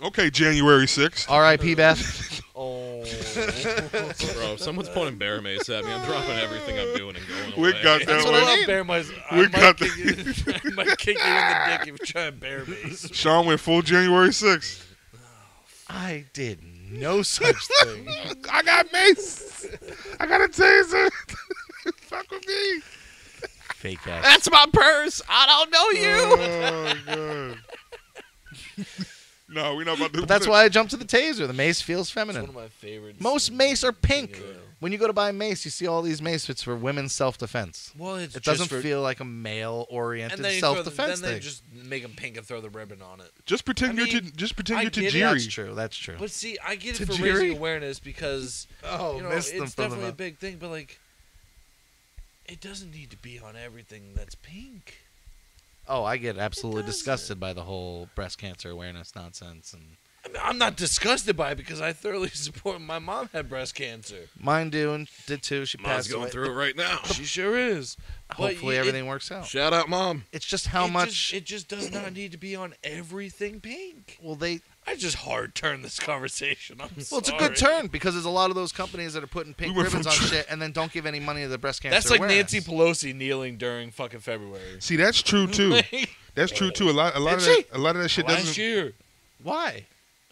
Okay, January 6th. R.I.P. Beth. oh, Bro, if someone's pointing bear mace at me, I'm dropping everything I'm doing and going We away. got that That's what one. I need. bear mice. I We might got kick you- I might kick you in the dick if you try and bear mace. Sean went full January 6th. I did no such thing. I got mace. I got a taser. Fuck with me. Fake ass. That's my purse. I don't know you. Oh, God. No, we're not about to do But that's that. why I jumped to the taser. The mace feels It's one feminine. of my favorites. Most mace are pink. Yeah. When you go to buy mace, you see all these mace fits for women's self-defense. Well, it's It just doesn't for, feel like a male-oriented and then self-defense then they thing. just make them pink and throw the ribbon on it. Just pretend I you're mean, just pretend I you're get it. Tajiri. That's true. That's true. But see, I get it for Tajiri? raising awareness because Oh, you know missed them it's from definitely a the. big thing. But like, it doesn't need to be on everything that's pink. Oh, I get absolutely doesn't. disgusted by the whole breast cancer awareness nonsense. And I mean, I'm not disgusted by it because I thoroughly support. My mom had breast cancer. mine did too. She Mom's passed going away. through it right now. She sure is. But Hopefully everything works out. Shout out, Mom. It's just how much. it just does not need to be on everything pink. Well, I just hard turned this conversation. Well, it's a good turn because there's a lot of those companies that are putting pink We went ribbons on from shit and then don't give any money to the breast cancer That's like awareness. Nancy Pelosi kneeling during fucking February. See, that's true too. That's true too. A lot of that shit Last doesn't. year Why?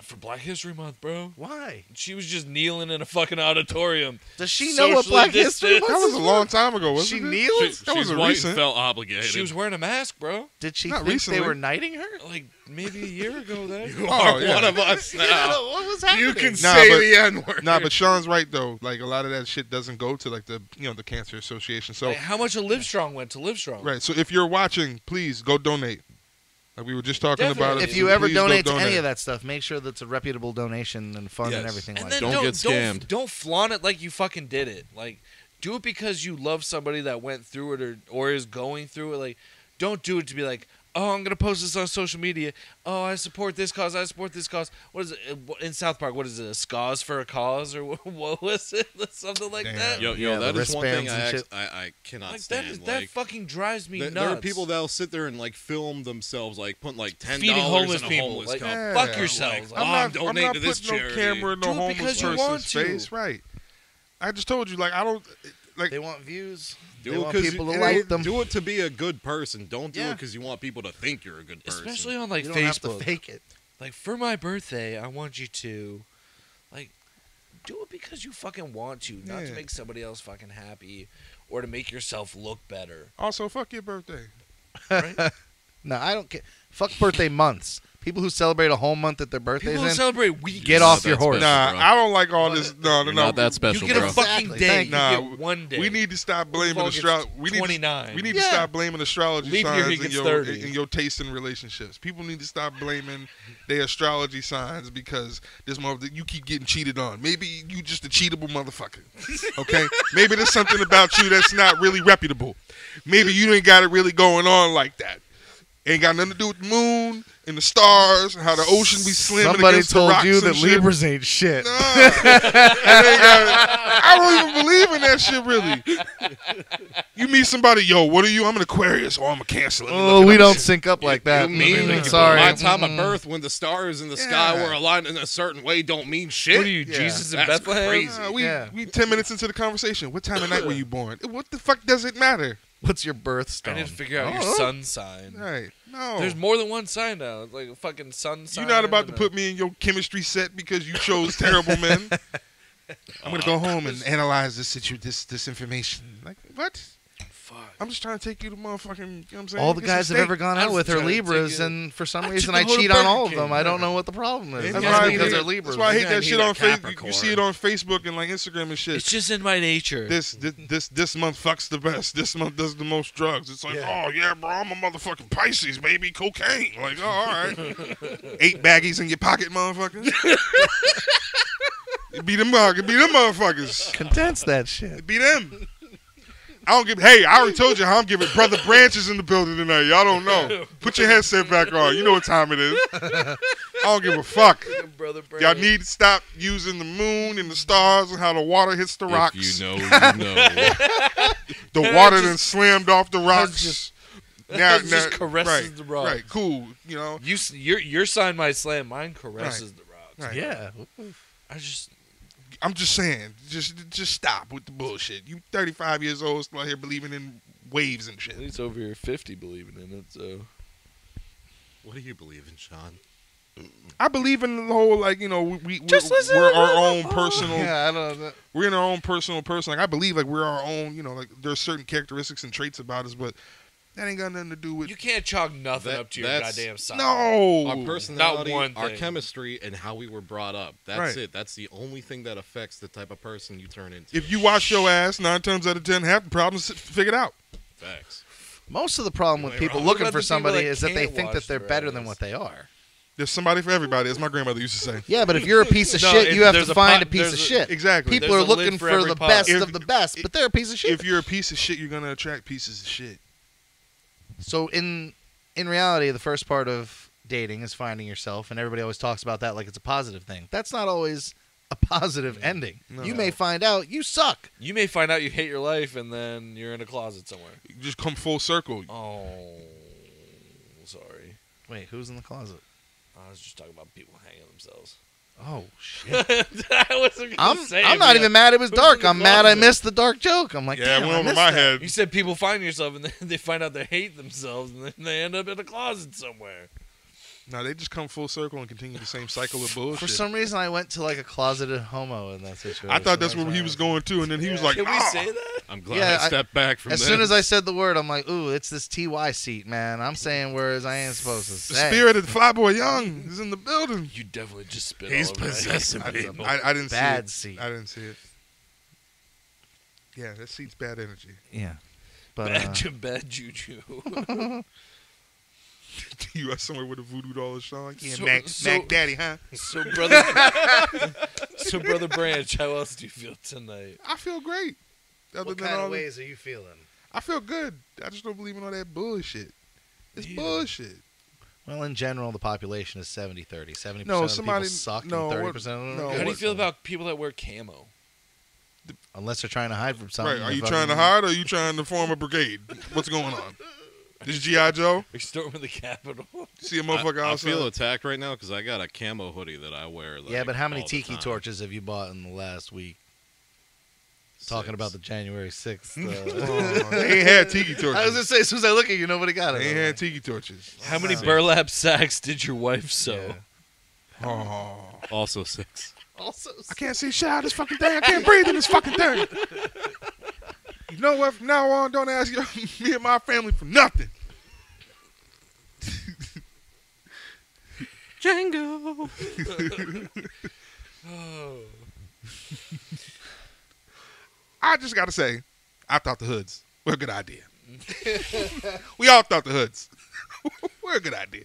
for Black History Month, bro. Why? She was just kneeling in a fucking auditorium. Does she know what Socially Black History distanced. That was a long time ago, She wasn't it? kneeled? That was She's a white recent. and felt obligated. She was wearing a mask, bro. Did she Not think recently. they were knighting her? Like maybe a year ago. Then You Oh, are yeah. one of us now. What was happening? You can Nah, say but- the N word. Nah, but Sean's right though. Like a lot of that shit doesn't go to like the the Cancer Association. So like, how much of Livestrong went to Livestrong? right. So if you're watching, please go donate. Like we were just talking about it. If you ever please go donate to any of that stuff, make sure that's a reputable donation and fun and Yes. everything And like then that. Don't get scammed. Don't flaunt it like you fucking did it. Like, do it because you love somebody that went through it or is going through it. Like, don't do it to be like, oh, I'm gonna post this on social media. Oh, I support this cause. I support this cause. What is it in South Park? What is it? A cause for a cause or what was it? Something like Damn. that. Yo, Yeah, that the is one thing wristbands and shit. I cannot Like stand. that fucking drives me nuts. There are people that'll sit there and like film themselves like putting like $10 feeding homeless in a people. homeless Like, cup. Yeah. fuck yourselves. Like, Like, I'm not, donate I'm not to this putting no charity. camera in no Do it homeless because you want person's to. face. Right. I just told you, like I don't like. They want views. Do They it want 'cause people to you- like them. Do it to be a good person. Don't do it Yeah. because you want people to think you're a good person. especially on like You don't have to Facebook. fake it. Like, for my birthday, I want you to, like, do it because you fucking want to, not to Yeah. make somebody else fucking happy or to make yourself look better. Also, fuck your birthday. Right? No, I don't care. Fuck birthday months. People who celebrate a whole month at their birthdays People in, celebrate weeks. get You're off not your that horse. special. Nah, bro. I don't like all this. No, You're not that You special, get a bro. fucking Exactly. day. Thank You Nah, get one day. we need to stop blaming Paul gets astrology. We need 29. to Yeah. stop blaming astrology Leap year, he signs in gets your 30. in your taste in relationships. People need to stop blaming their astrology signs because this mother you keep getting cheated on. Maybe you just a cheatable motherfucker. Okay, maybe there's something about you that's not really reputable. Maybe you ain't got it really going on like that. Ain't got nothing to do with the moon and the stars and how the ocean be slamming Somebody against the told rocks you and that shit. Libras ain't shit. Nah. I don't even believe in that shit, really. You meet somebody, yo, what are you? I'm an Aquarius. Oh, I'm a Cancer. Let me Oh, look we it up. don't sync up like that. You mean Sorry. my time of birth when the stars in the sky Yeah. were aligned in a certain way don't mean shit? What are you, Yeah. Jesus in That's Bethlehem? crazy. We 10 minutes into the conversation. What time of night were you born? What the fuck does it matter? What's your I birthstone? need to figure out your Oh. sun sign. Right. No. There's more than one sign now. It's like a fucking sun sign. You're not about to and put me in your chemistry set because you chose terrible men. I'm gonna go home and analyze this information. Like what? Fuck. I'm just trying to take you to motherfucking. You know what I'm saying? All the Get some guys I've steak. ever gone I out was with are trying to Libras, take it- and for some I reason took I the whole cheat to on all Burger of them. King. I don't know what the problem is. That's It why must I be because hate- they're Libras. That's why I hate Yeah, that he shit a on Facebook. You Capricorn. see it on Facebook and like Instagram and shit. It's just in my nature. This month fucks the best. This month does the most drugs. It's like, Yeah. oh yeah, bro, I'm a motherfucking Pisces, baby, cocaine. Like, oh, all right, 8 baggies in your pocket, motherfucker. It be them motherfuckers. Condense that shit. It be them. I don't give. Hey, I already told you how I'm giving. Brother Branch is in the building tonight. Y'all don't know. Put your headset back on. You know what time it is. I don't give a fuck. Brother Y'all need to stop using the moon and the stars and how the water hits the rocks. If you know, you know. The water then slammed off the rocks. just- now, just caresses right, the rocks. Right, cool. You know, Your sign might slam. Mine caresses the rocks. right. Yeah. I'm just saying, just stop with the bullshit. You 35 years old, still out here believing in waves and shit. At least over here 50 believing in it. So What do you believe in, Sean? I believe in the whole Just listen we're to our the- own personal. Yeah, I don't know. We're in our own personal person. Like I believe like we're our own. You know, like there's certain characteristics and traits about us, but that ain't got nothing to do with. you can't chalk nothing That- up to your that's- goddamn sign. No, Our personality, one our thing. chemistry, and how we were brought up. That's Right. it. That's the only thing that affects the type of person you turn into. If you wash your ass 9 times out of 10, half the problems figured out. Facts. Most of the problem with Am I people wrong? looking What about for the people somebody that is that they can't think that wash they're their better than ass? what they are. There's somebody for everybody, as my grandmother used to say. Yeah, but if you're a piece of No, shit, if you have there's to a find pot- a piece of there's a- shit. Exactly. People There's are a lid looking for for every the pot. best If- of the best, but they're a piece of shit. If you're a piece of shit, you're gonna attract pieces of shit. So in reality, the first part of dating is finding yourself, and everybody always talks about that like it's a positive thing. That's not always a positive ending. No. You may find out you suck. You may find out you hate your life, and then you're in a closet somewhere. You just come full circle. Oh, sorry. Wait, who's in the closet? I was just talking about people hanging themselves. Oh shit! I wasn't gonna say I'm it, not man. even mad it was Who's dark. in the I'm mad I closet? missed the dark joke. I'm like, Yeah, it damn, went I over missed my that. head. You said people find yourself, and then they find out they hate themselves, and then they end up in a closet somewhere. No, they just come full circle and continue the same cycle of bullshit. For some reason, I went to like a closeted homo in that situation. I thought that's where he was going to, and then he was like, Can we "Ah." say that? I'm glad Yeah, I stepped back from As that. soon as I said the word, I'm like, ooh, it's this TY seat, man. I'm saying words I ain't supposed to The say. spirit of the Flyboy Young is in the building. You definitely just spit He's all over me. possessing I people. didn't Bad see it. seat. I didn't see it. Yeah, that seat's bad energy. Yeah. But Bad juju. You are somewhere with a voodoo doll is showing. Yeah, So- Mac so- Daddy, huh? So brother Branch, how else do you feel tonight? I feel great. Other what than kind all of the- ways are you feeling? I feel good. I just don't believe in all that bullshit. It's Yeah. bullshit. Well, in general, the population is 70-30. 70% No, of the somebody- people suck, no, and what- 30% of them no, are How good. do you feel about people that wear camo? Unless they're trying to hide from something. Right. Are they're you trying to fucking- hide or are you trying to form a brigade? What's going on? This is G.I. Joe? We're storming the Capitol. See a motherfucker I outside? feel attacked right now because I got a camo hoodie that I wear. Like, Yeah, but how many all the tiki time. torches have you bought in the last week? Talking 6. about the January 6th. Oh, they ain't had tiki torches. I was going to say, as soon as I look at you, nobody got it. They ain't had tiki torches. How many Wow. burlap sacks did your wife sew? Yeah. Oh. Also 6. Also, I can't see shit out of this fucking thing. I can't breathe in this fucking thing. You know what? From now on, don't ask me and my family for nothing. Django. Oh. I just got to say, I thought the hoods were a good idea. We all thought the hoods were a good idea.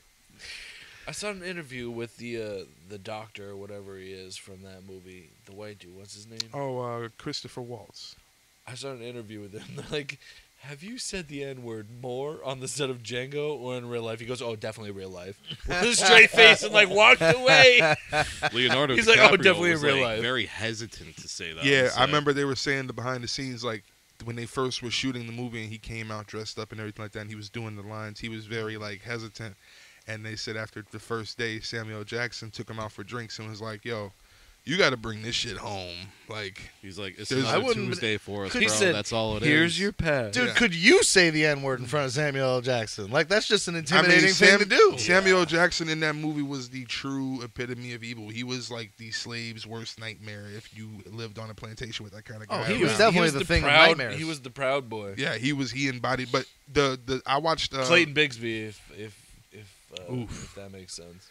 I saw an interview with the doctor or whatever he is from that movie, the white dude. What's his name? Oh, Christopher Waltz. I saw an interview with him. They're like, have you said the N-word more on the set of Django or in real life? He goes, oh, definitely real life. With a straight face and like walked away. Leonardo He's DiCaprio like, oh, definitely in was, real like, life. very hesitant to say that. Yeah, on I set. remember they were saying the behind the scenes, like when they first were shooting the movie and he came out dressed up and everything like that, and he was doing the lines. He was very like hesitant, and they said after the first day, Samuel Jackson took him out for drinks and was like, "Yo, you got to bring this shit home." Like, He's like, it's There's- another I wouldn't- Tuesday for us, He bro. said, That's all it is. here's your pass. dude, Yeah. could you say the N-word in front of Samuel L. Jackson? Like, that's just an I intimidating mean, thing to do. Samuel Jackson in that movie was the true epitome of evil. He was like the slave's worst nightmare if you lived on a plantation with that kind of guy. Oh, he around. was definitely the thing of proud, nightmares. He was the proud boy. Yeah, he embodied. But the I watched Clayton Bigsby, Oof. if that makes sense.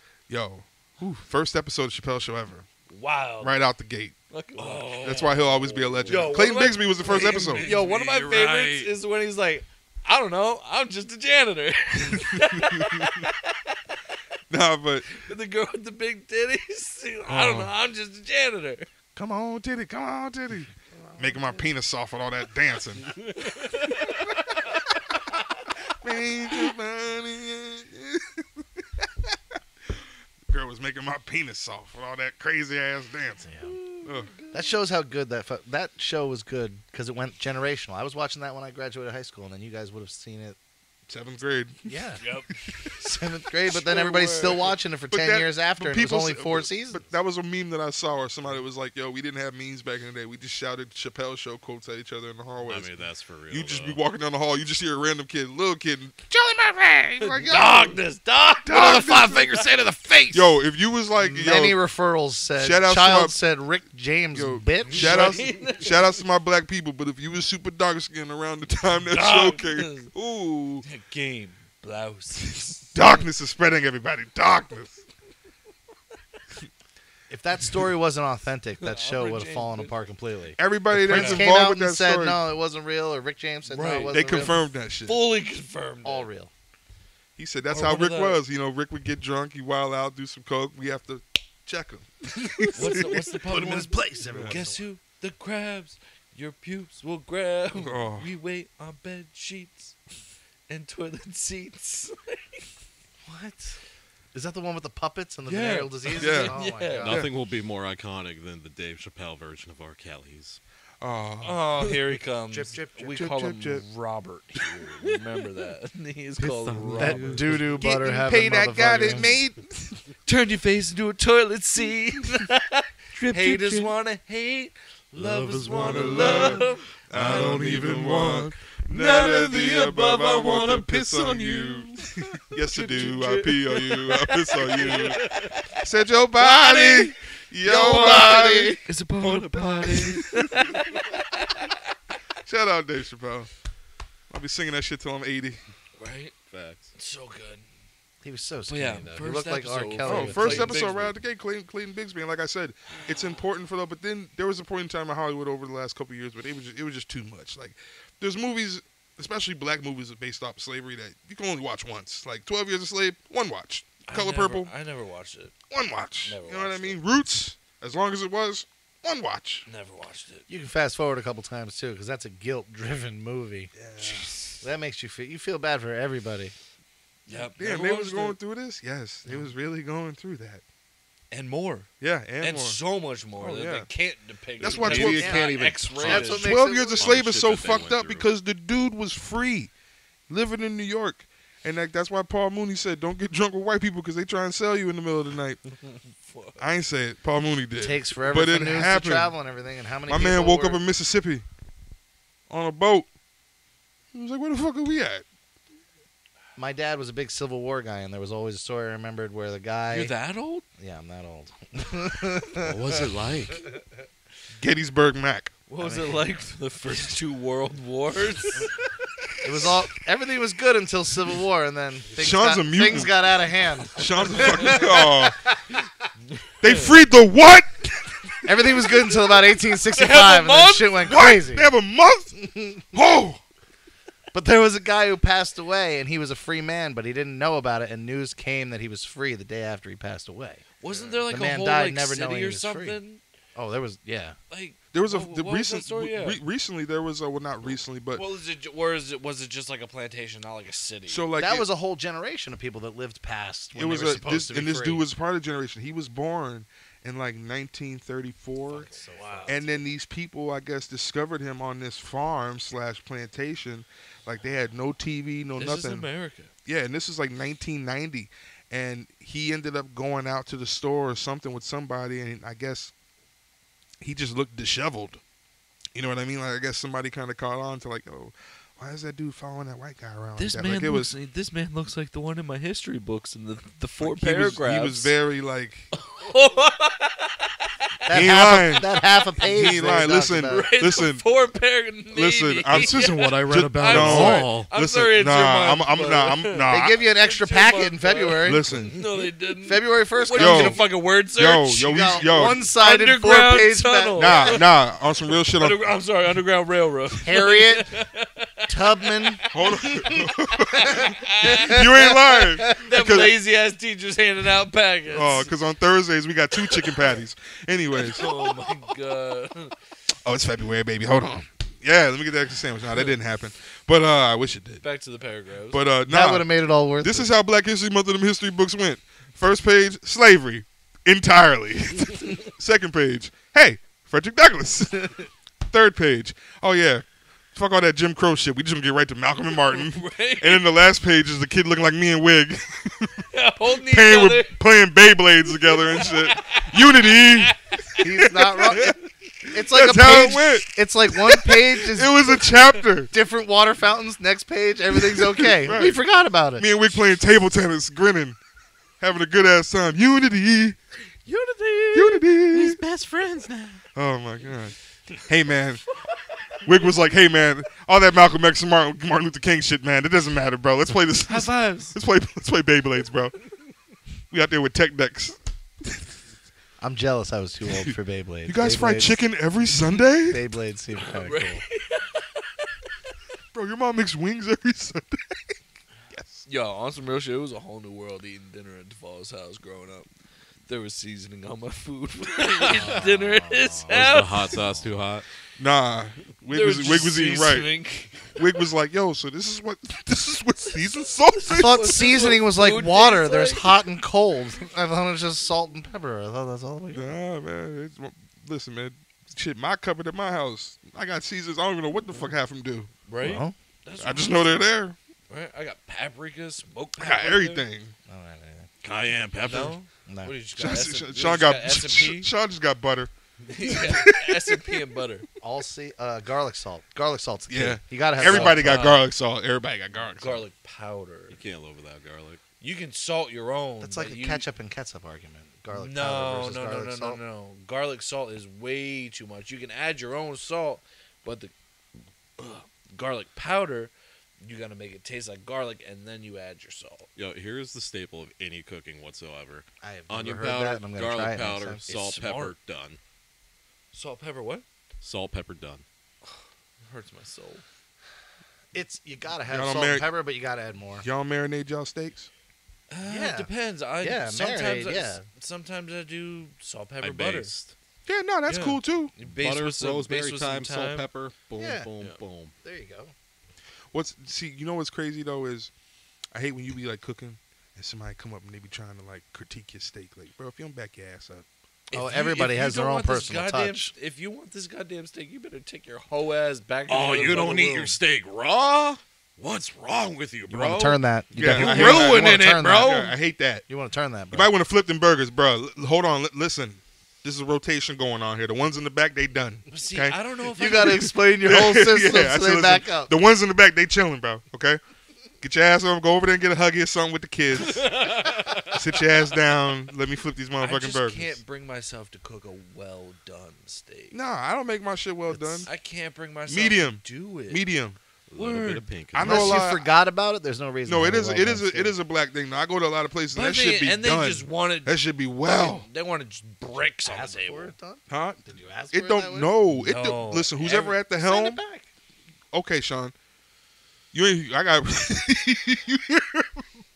first episode of Chappelle Show ever, Wow. right out the gate. Oh. That's why he'll always be a legend. Yo, Clayton one of my- Bigsby was the first Clayton episode. Bigsby. Yo, one of my You're favorites right. is when he's like, I don't know, I'm just a janitor. Nah, but And the girl with the big titties, I don't know, I'm just a janitor. come on, titty. Making my penis soft with all that dancing. Girl was making my penis soft with all that crazy ass dancing. Ugh. That shows how good that show was good because it went generational. I was watching that when I graduated high school, and then you guys would have seen it. 7th grade. Yeah, Yep. 7th grade. But then Sure everybody's were. still watching it for But 10 that- years after, but and it was people only s- 4 but- seasons. But that was a meme that I saw where somebody was like, "Yo, we didn't have memes back in the day. We just shouted Chappelle Show quotes at each other in the I hallways." mean, that's for real. You just though. be walking down the hall, you just hear a random kid, little kid, Charlie Murphy. Like, yo, Darkness. Dog, Five fingers say to the face. Yo, if you was like, Many yo, referrals said. Shout out to Child my- said Rick James, yo, bitch. shout outs to my black people, but if you was super dark skinned around the time that show came, ooh, Game. Blouse. darkness is spreading, everybody. Darkness. If that story wasn't authentic, that show Rick would have James, fallen bitch. apart completely. Everybody Prince that's came involved out with and that said story, no, it wasn't real, or Rick James said no, Right. it wasn't they real. confirmed that shit. Fully confirmed. All real. He said that's Or how one of Rick the- was. You know, Rick would get drunk, he wild out, do some coke. We have to check him. What's the Put him in one? his place. Everyone. Guess who? The crabs. Your pubes will grab. Oh. We wait on bed sheets and toilet seats. What? Is that the one with the puppets and the Yeah. venereal disease? Yeah. Oh my Yeah. god. Nothing will be more iconic than the Dave Chappelle version of R. Kelly's. Oh, Oh, here he comes. Drip, drip, drip, we drip, call drip, him drip. Robert here. Remember that. He's called on Robert. That doo-doo butter getting having paid, I got it, motherfucker. mate. Turn your face into a toilet seat. Drip, Haters drip. wanna hate. Lovers wanna love. love. I don't even want none of the above. I want to piss on you. Yes, I do. I pee on you. I piss on you. Said your body, your body. It's a porta potty. Shout out Dave Chappelle. I'll be singing that shit till I'm 80. Right? Facts. So good. He was so But skinny, yeah, though. He first looked like R. episode- Kelly. Oh, with first Clayton episode Bigsby. right out the gate, Clayton Bigsby. And like I said, it's important for them. But then there was a point in time in Hollywood over the last couple of years where it was just too much. Like, there's movies, especially black movies based off slavery, that you can only watch once. Like 12 Years a Slave, one watch. Color Purple, I never watched it. one watch. Never You know what I watched mean? Roots, as long as it was, one watch. Never watched it. You can fast forward a couple times too, because that's a guilt-driven movie. That makes you feel bad for everybody. Yep. Damn, never they was watched going it. through this? Yes, they was really going through that. And more. Yeah, and more. So much more Oh, that yeah. they can't depict. That's it. why Maybe 12 it's can't not even- X-rated. That's what makes 12 it Years a worse. Slave the is shit so that they fucked went up through. because the dude was free, living in New York. And that's why Paul Mooney said, don't get drunk with white people because they try and sell you in the middle of the night. I ain't say it. Paul Mooney did. It takes forever But for it news happened. to travel and everything. And how many My people man woke were... up in Mississippi on a boat. He was like, where the fuck are we at? My dad was a big Civil War guy, and there was always a story I remembered where the guy... You're that old? Yeah, I'm that old. What was it like? Gettysburg Mac. What was it like for the first two world wars? It was all... Everything was good until Civil War, and then Sean's a mutant. things got out of hand. Sean's a fucking... Oh. They freed the what? Everything was good until about They 1865, have a and then month? shit went What? crazy. They have a month? Oh! But there was a guy who passed away, and he was a free man, but he didn't know about it, and news came that he was free the day after he passed away. Wasn't there like The a man whole died like never city knowing he or was free. something? Oh, there was... Yeah. Like There was a... what the was that recent, story? Yeah. recently, there was a... Well, not recently, but... What was it? Or was it just like a plantation, not like a city? So, like... That it- was a whole generation of people that lived past when it was they were a supposed this, to be and this free. dude was part of the generation. He was born in like 1934, Wow. and then these people, I guess, discovered him on this farm / plantation. Like they had no TV, no this nothing. is America. Yeah, and this is like 1990, and he ended up going out to the store or something with somebody, and I guess he just looked disheveled. You know what I mean? Like I guess somebody kind of caught on to like, oh, why is that dude following that white guy around? This like that? man Like, it was. this man looks like the one in my history books in the four Like, he paragraphs. was very like. That He ain't half, lying. that half a page. He ain't that lying. talks Listen, about. Right, listen, the four paragraphs. listen. I'm This isn't what I read about No. at sorry. all. I'm listen, sorry, it's your nah, month, I'm but- nah. They give you an extra It's your packet month, in bro. February. Listen, No, they didn't. February 1st. What, Yo. are you gonna fucking word search? yo, Yo, yo. one-sided Underground 4-page tunnel. Nah, on some real shit. I'm sorry, Underground Railroad. Harriet Tubman. Hold on. You ain't lying. Them Because- lazy ass teachers handing out packets. Oh, because on Thursdays we got 2 chicken patties. Anyways, Oh my god. oh, it's February, baby. Hold on. Yeah, let me get the extra sandwich. Nah, that didn't happen. But I wish it did. Back to the paragraphs. But That would nah. have made it all worth This it. is how Black History Month of them history books went. First page, slavery, entirely. Second page, hey, Frederick Douglass. Third page, oh yeah, fuck all that Jim Crow shit. We just gonna get right to Malcolm and Martin. Right? And then the last page is the kid looking like me and Wig, Holding each playing other. playing Beyblades together and shit. Unity. He's not wrong. It's like That's a how page. it went. It's like one page is It was a chapter. different water fountains. Next page, everything's okay. Right. We forgot about it. Me and Wig playing table tennis, grinning, having a good ass time. Unity. Unity. best friends now. Oh my god. Hey man. Wig was like, hey man, all that Malcolm X and Martin Luther King shit, man, it doesn't matter, bro. Let's play this. High fives. Let's play Beyblades, bro. We out there with tech decks. I'm jealous. I was too old for Beyblade. You guys fry Beyblades- chicken every Sunday? Beyblades seem kind of Right. cool. Bro, your mom makes wings every Sunday. Yes. Yo, on some real shit, it was a whole new world eating dinner at Duvall's house growing up. There was seasoning on my food. Eating dinner at his Was the house. hot sauce too hot? Nah, There Wig was eating right. seasoning. Wig was like, "Yo, so this is what seasoned salt is." I thought seasoning was like food water. tastes There's like? hot and cold. I thought it was just salt and pepper. I thought that's all we got. Nah, man. Listen, man. Shit, my cupboard at my house. I got seasons. I don't even know what the fuck half them do. Right? Well, That's I what just I'm know they're saying. there. Right? I got paprika, smoked I paprika. got everything. I don't have anything. Cayenne pepper. No? No. What did you just got? Sean, S&P? Sean got S&P? Sean just got butter. S&P and butter. All garlic salt. Garlic salt's key. Yeah. You gotta have Everybody salt. got garlic salt. Everybody got garlic salt. Garlic powder. You can't live without garlic. You can salt your own. That's like but a you- ketchup and ketchup argument. Garlic powder No, versus no, no, garlic no, salt. no. Garlic salt is way too much. You can add your own salt, but the garlic powder, you gotta make it taste like garlic, and then you add your salt. Yo, here's the staple of any cooking whatsoever: I have onion never heard powder, that, and I'm gonna try garlic it next powder, time. salt, It's pepper, smart. done. Salt, pepper, what? Salt, pepper, done. It hurts my soul. You gotta have Y'all salt don't and pepper, but you gotta add more. Y'all marinate y'all steaks? Yeah. It depends. Yeah, sometimes marinade, yeah. Sometimes I do salt, pepper, I butter. based. Yeah, no, that's Yeah. cool too. You baste Butter, with some, rosemary, baste with some thyme, salt, pepper. Boom, Yeah. boom, Yeah. boom. There you go. You know what's crazy though is, I hate when you be like cooking and somebody come up and they be trying to like critique your steak. Like, bro, if you don't back your ass up, Oh, everybody has their own personal touch. If you want this goddamn steak, you better take your whole ass back. Oh, into the you don't fucking eat room. your steak raw? What's wrong with you, You bro? want to turn that? You Yeah, definitely- I hate that. you wanna Ruining it, turn that. bro. yeah, I hate that. You want to turn that, You bro? might want to flip them burgers, bro. Hold on, listen. This is a rotation going on here. The ones in the back, they done. See, Okay? I don't know if You I gotta explain your whole system Yeah, I so said, they listen, back up. The ones in the back, they chilling, bro. Okay, get your ass up, go over there and get a huggy or something with the kids. Sit your ass down. Let me flip these I motherfucking just burgers. can't bring myself to cook a well done steak. Nah, I don't make my shit well done. I can't bring myself Medium. to do it. Medium. A little bit Word. of pink. I know a Unless lot- you forgot about it, there's no reason. No, to it have is. a It is. well-done It is a black thing. Now I go to a lot of places and But that shit be and done. they just wanted That should be well, they wanted just bricks on the Ask for table. it done? huh? Did you ask for It that don't. way? No. It No. don't. Listen, who's Every- ever at the Send helm? it back. Okay, Sean. You ain't. I got.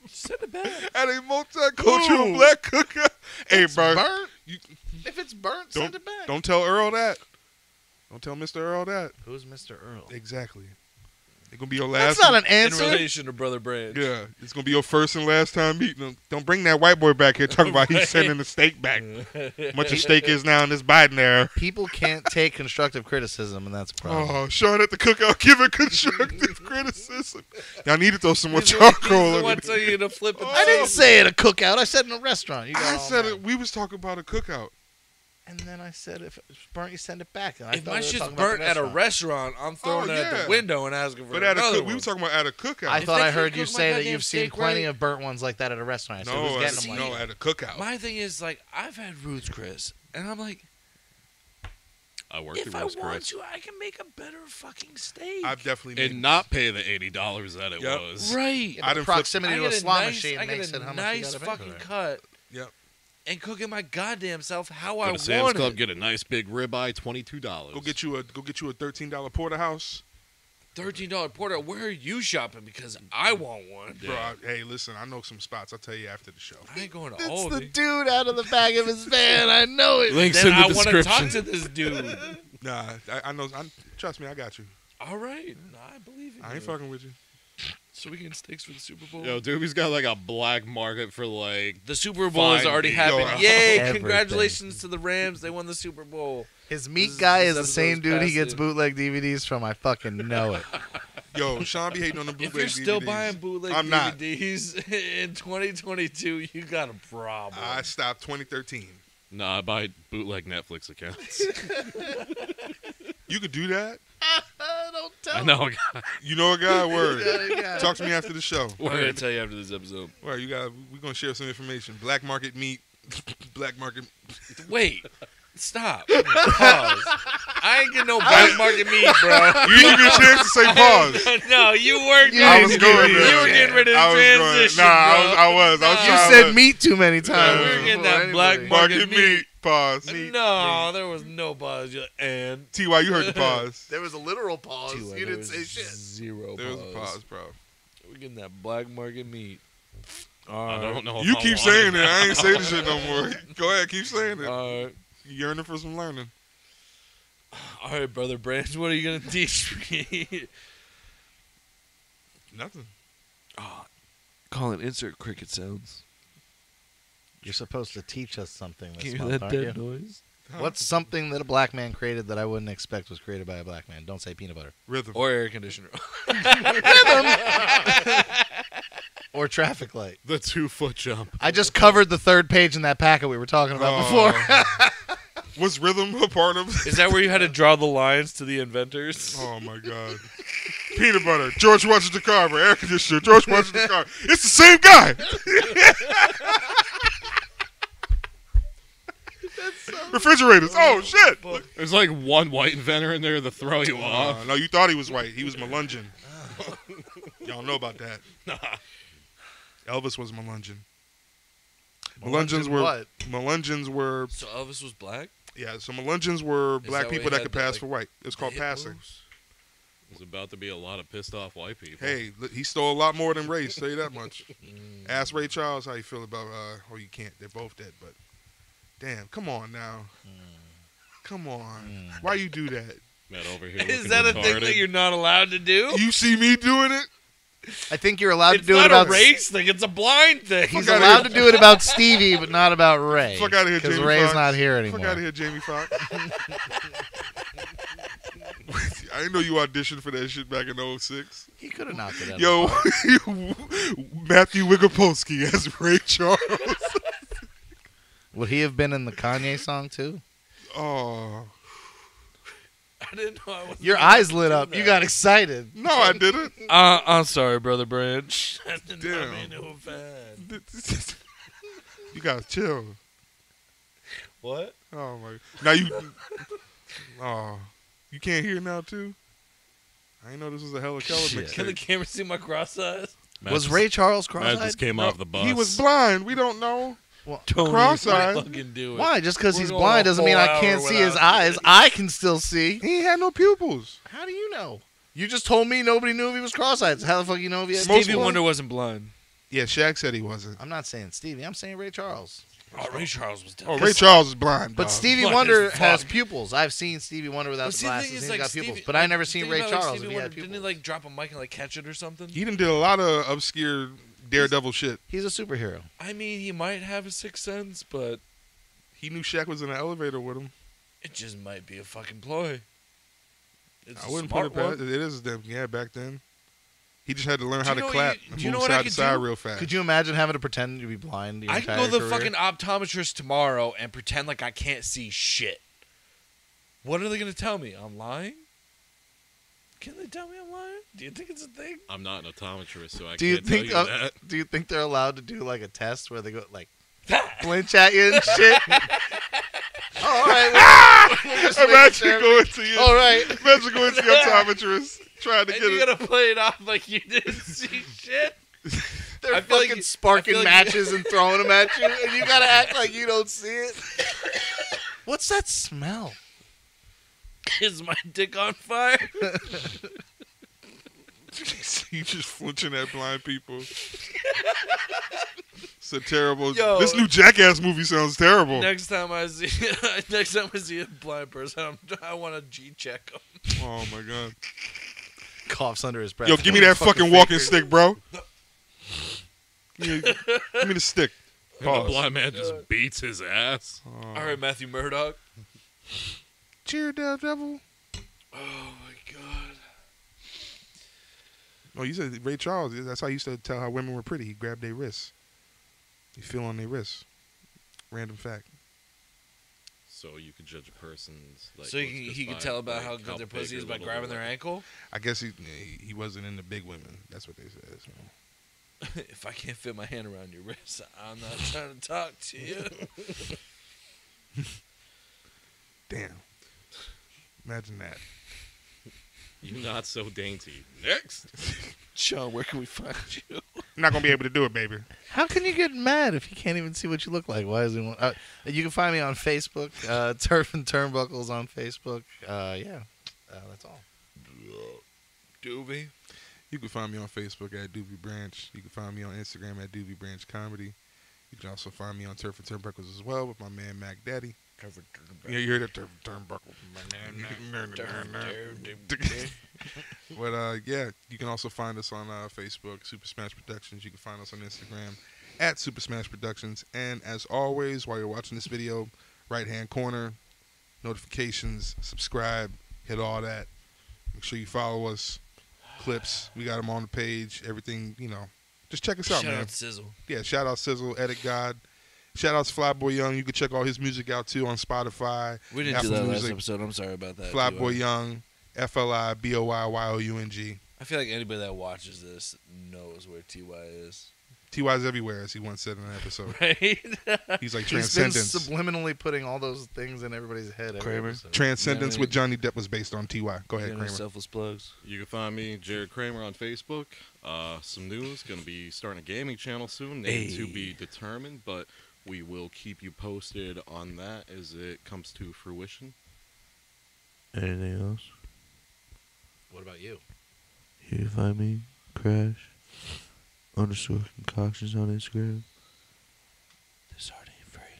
Send it back. At a multicultural black cooker. Hey, It's bro. burnt. You- If it's burnt, Don't send it back. don't tell Earl that. Don't tell Mr. Earl that. Who's Mr. Earl? Exactly. It's gonna be your last. That's not an In answer. relation to Brother Branch. Yeah, it's gonna be your first and last time meeting him. Don't bring that white boy back here talking about he's Right. sending the steak back. Much of steak is now in this Biden era. People can't take constructive criticism, and that's a problem. Oh, Sean at the cookout giving constructive criticism. Y'all need to throw some more He's the charcoal in one it. telling you to flip it. I didn't say at a cookout. I said in a restaurant. You got I all said mad. it. We was talking about a cookout. And then I said, if it's burnt, you send it back. And I If thought my we were shit's talking about burnt the at a restaurant. restaurant, I'm throwing Oh, it at yeah. the window and asking for But at a another cook, we one. was talking about at a cookout. I If thought they I can't heard you cook my say that goddamn you've seen steak plenty right- of burnt ones like that at a restaurant. I said, no, who's getting them no, like at a cookout. My thing is, like, I've had Roots Chris, and I'm like, I worked if at I Rose want Chris. to, I can make a better fucking steak. I've definitely And not pay the $80 that it Yep. was. right. Yeah, I but the done flipped- proximity I to a get slot nice, machine I get makes a it how much nice you gotta pay fucking for it. cut. Yep. And cooking my goddamn self how Go I to Sam's want Club, it. get a nice big ribeye, $22. Go get you a $13 porterhouse. $13 porter. Where are you shopping? Because I want one. Bro, hey, listen, I know some spots. I'll tell you after the show. I ain't going to It's the Aldi. dude out of the back of his van. I know it. Links Then in the I want to description. talk to this dude. Nah, I know. Trust me, I got you. All right. No, I believe in I ain't you. fucking with you. So we getting steaks for the Super Bowl? Yo, Doobie's got like a black market for like. The Super Bowl has Fine already meat. happened. Yo, Yay! everything. Congratulations to the Rams. They won the Super Bowl. His meat This- guy this is the same episode's dude he past gets it. bootleg DVDs from. I fucking know it. Yo, Sean be hating on the If bootleg you're still DVDs. buying bootleg I'm not. DVDs in 2022, you got a problem. I stopped 2013. Nah, I buy bootleg Netflix accounts. You could do that. Don't tell I know a guy. You know a guy. Word. Yeah. Talk to me after the show. I'm gonna tell you after this episode. Well, we're gonna share some information. Black market meat. Black market. Wait, stop. Pause. I ain't getting no black market meat, bro. You didn't give me a chance to say pause. No, you weren't. I was going You there. were getting ready to I was going. transition, Nah, bro. I was. Nah. You trying said to- meat too many times. Yeah, we were getting before that black anybody. market meat. meat. Pause. No, there was no pause. And Ty, you heard the pause. There was a literal pause. T-Way, You there didn't was say shit. Zero There was a pause. pause, bro. We're getting that black market meat. All I right. don't know. If You I keep want saying it. I ain't saying the shit no more. Go ahead, keep saying it. All right. You yearning for some learning. All right, brother Branch. What are you gonna teach me? Nothing. Colin, insert cricket sounds. You're supposed to teach us something Can this you hear month, that aren't dead you? noise? What's something that a black man created that I wouldn't expect was created by a black man? Don't say peanut butter. Rhythm. Or air conditioner. Or traffic light. the 2-foot jump. I just covered the third page in that packet we were talking about before. Was rhythm a part of? Is that where you had to draw the lines to the inventors? Oh my God. Peanut butter. George Washington Carver. Air conditioner. George Washington Carver. It's the same guy. Refrigerators. Oh shit. There's like one white inventor in there to throw you off. No, you thought he was white. He was Melungeon. Y'all know about that. Elvis was Melungeon. Melungeons were what? Melungeons were So Elvis was black? so Melungeons were Is black that people what that he could had, pass like, for white. It was called hit passing. moves? There's about to be a lot of pissed off white people. Hey, he stole a lot more than race. Tell you that much. Ask Ray Charles how you feel about. You can't. They're both dead. But damn, come on now. Come on. Why you do that? Matt over here Is looking that a retarded. thing that you're not allowed to do? You see me doing it? I think you're allowed It's to do it not about a race thing. It's a blind thing. He's Fuck outta allowed here. to do it about Stevie, but not about Ray. Fuck out of here, Because Jamie Ray's Foxx. not here Fuck anymore. out of here, Jamie Foxx. I didn't know you auditioned for that shit back in 06. He could have knocked it out. Yo, Matthew Wigopolsky as Ray Charles. Would he have been in the Kanye song too? Oh. I didn't know I was. Your eyes lit up. You got excited. No, I didn't. I'm sorry, brother Branch. I did not Damn. mean to offend. You gotta chill. What? Oh my! Now you. Oh, you can't hear now too. I didn't know this was a Hella Keller Shit. Can the mixtape. camera see my cross eyes? Matt Was just- Ray Charles Matt cross-eyed? just came off the bus. He was blind. We don't know. Don't Cross-eyed. even fucking do it. Why? Just because We're he's going blind a doesn't mean whole I can't hour see his without- eyes. I can still see. He ain't had no pupils. How do you know? You just told me nobody knew if he was cross-eyed. So how the fuck you know if he had Most Stevie blind- Wonder wasn't blind. Yeah, Shaq said he wasn't. I'm not saying Stevie. I'm saying Ray Charles. Oh, Ray Charles was Oh, dead. Ray Charles is blind. But dog. Stevie Blind Wonder as has fuck. pupils. I've seen Stevie Wonder without But the see, the glasses. thing and is, he's like, got pupils. Stevie- But I like, never seen think Ray about, like, Charles Stevie if he Wonder, had pupils. didn't he like drop a mic and like catch it or something? he done did a lot of obscure Daredevil shit. He's a superhero. I mean, he might have a sixth sense, but He knew Shaq was in an elevator with him. it just might be a fucking ploy. It's I a wouldn't smart put it past. one. It is them. Yeah, back then. He just had to learn Do how you to know clap what you- and do you know move what I side to could side do? real fast. Could you imagine having to pretend to be blind your I could entire go to the career? fucking optometrist tomorrow and pretend like I can't see shit. What are they gonna tell me? I'm lying? Can they tell me I'm lying? Do you think it's a thing? I'm not an optometrist, so I Do you can't think? tell you that. Do you think they're allowed to do like a test where they go like flinch at you and shit? All right. We'll just make Imagine sure- going to your, All right. imagine going to your optometrist trying to And get you it. gotta play it off like you didn't see shit. They're I feel like fucking you- sparking I feel like matches and throwing them at you, and you gotta act like you don't see it. What's that smell? Is my dick on fire? You just flinching at blind people. It's a terrible. Yo. This new Jackass movie sounds terrible. Next time I see a blind person, I want to G check them. Oh my god. Coughs under his breath. Yo, give me that fucking walking stick, bro. Give me the stick. And the Pause. blind man just beats his ass. All right, Matthew Murdoch. Cheer, devil. Oh my god. Oh, you said Ray Charles. That's how he used to tell how women were pretty. He grabbed their wrists. He feel on their wrists. Random fact. So you could judge a person's. Like, So looks he just could by, tell about like, how good their big pussy or is by little grabbing or their what. ankle. I guess he wasn't into big women. That's what they said. So. If I can't fit my hand around your wrist, I'm not trying to talk to you. Damn. Imagine that. You not so dainty. Next. Sean, where can we find you? I'm not gonna be able to do it, baby. How can you get mad if you can't even see what you look like? Why is it? You can find me on Facebook, Turf and Turnbuckles on Facebook. That's all. Doobie. You can find me on Facebook at Doobie Branch. You can find me on Instagram at Doobie Branch Comedy. You can also find me on Turf and Turnbuckles as well with my man Mac Daddy. Yeah, you heard that Turf and Turnbuckle. But yeah, you can also find us on Facebook, Super Smash Productions. You can find us on Instagram at Super Smash Productions. And as always, while you're watching this video, right-hand corner, notifications, subscribe, hit all that. Make sure you follow us. Clips, we got them on the page. Everything, just check us out, man. Shout out Sizzle. Yeah, shout out Sizzle, Edit God. Shout out to Flyboy Young. You can check all his music out too on Spotify. We didn't Apple do that Music. last episode. I'm sorry about that. Flyboy Young, FLIBOYYOUNG. I feel like anybody that watches this knows where TY is. TY's everywhere, as he once said in an episode. Right? He's like He's been Transcendence. subliminally putting all those things in everybody's head. every Kramer. episode. Transcendence Yeah, with Johnny Depp was based on TY. Go ahead, Any Kramer. selfless plugs. You can find me, Jared Kramer, on Facebook. Some news, going to be starting a gaming channel soon, name to be determined, but we will keep you posted on that as it comes to fruition. Anything else? What about you? You can find me, Crash_concoctions on Instagram. This art ain't free.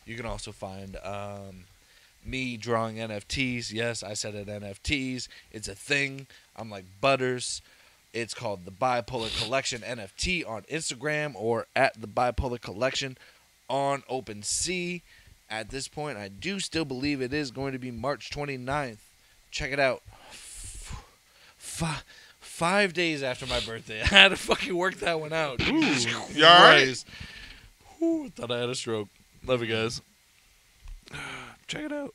You can also find me drawing NFTs. Yes, I said it, NFTs. It's a thing. I'm like Butters. It's called the Bipolar Collection NFT on Instagram or at the Bipolar Collection on OpenSea. At this point, I do still believe it is going to be March 29th. Check it out. 5 days after my birthday. I had to fucking work that one out. Jesus you all right? Christ. Whew, thought I had a stroke. Love you guys. Check it out.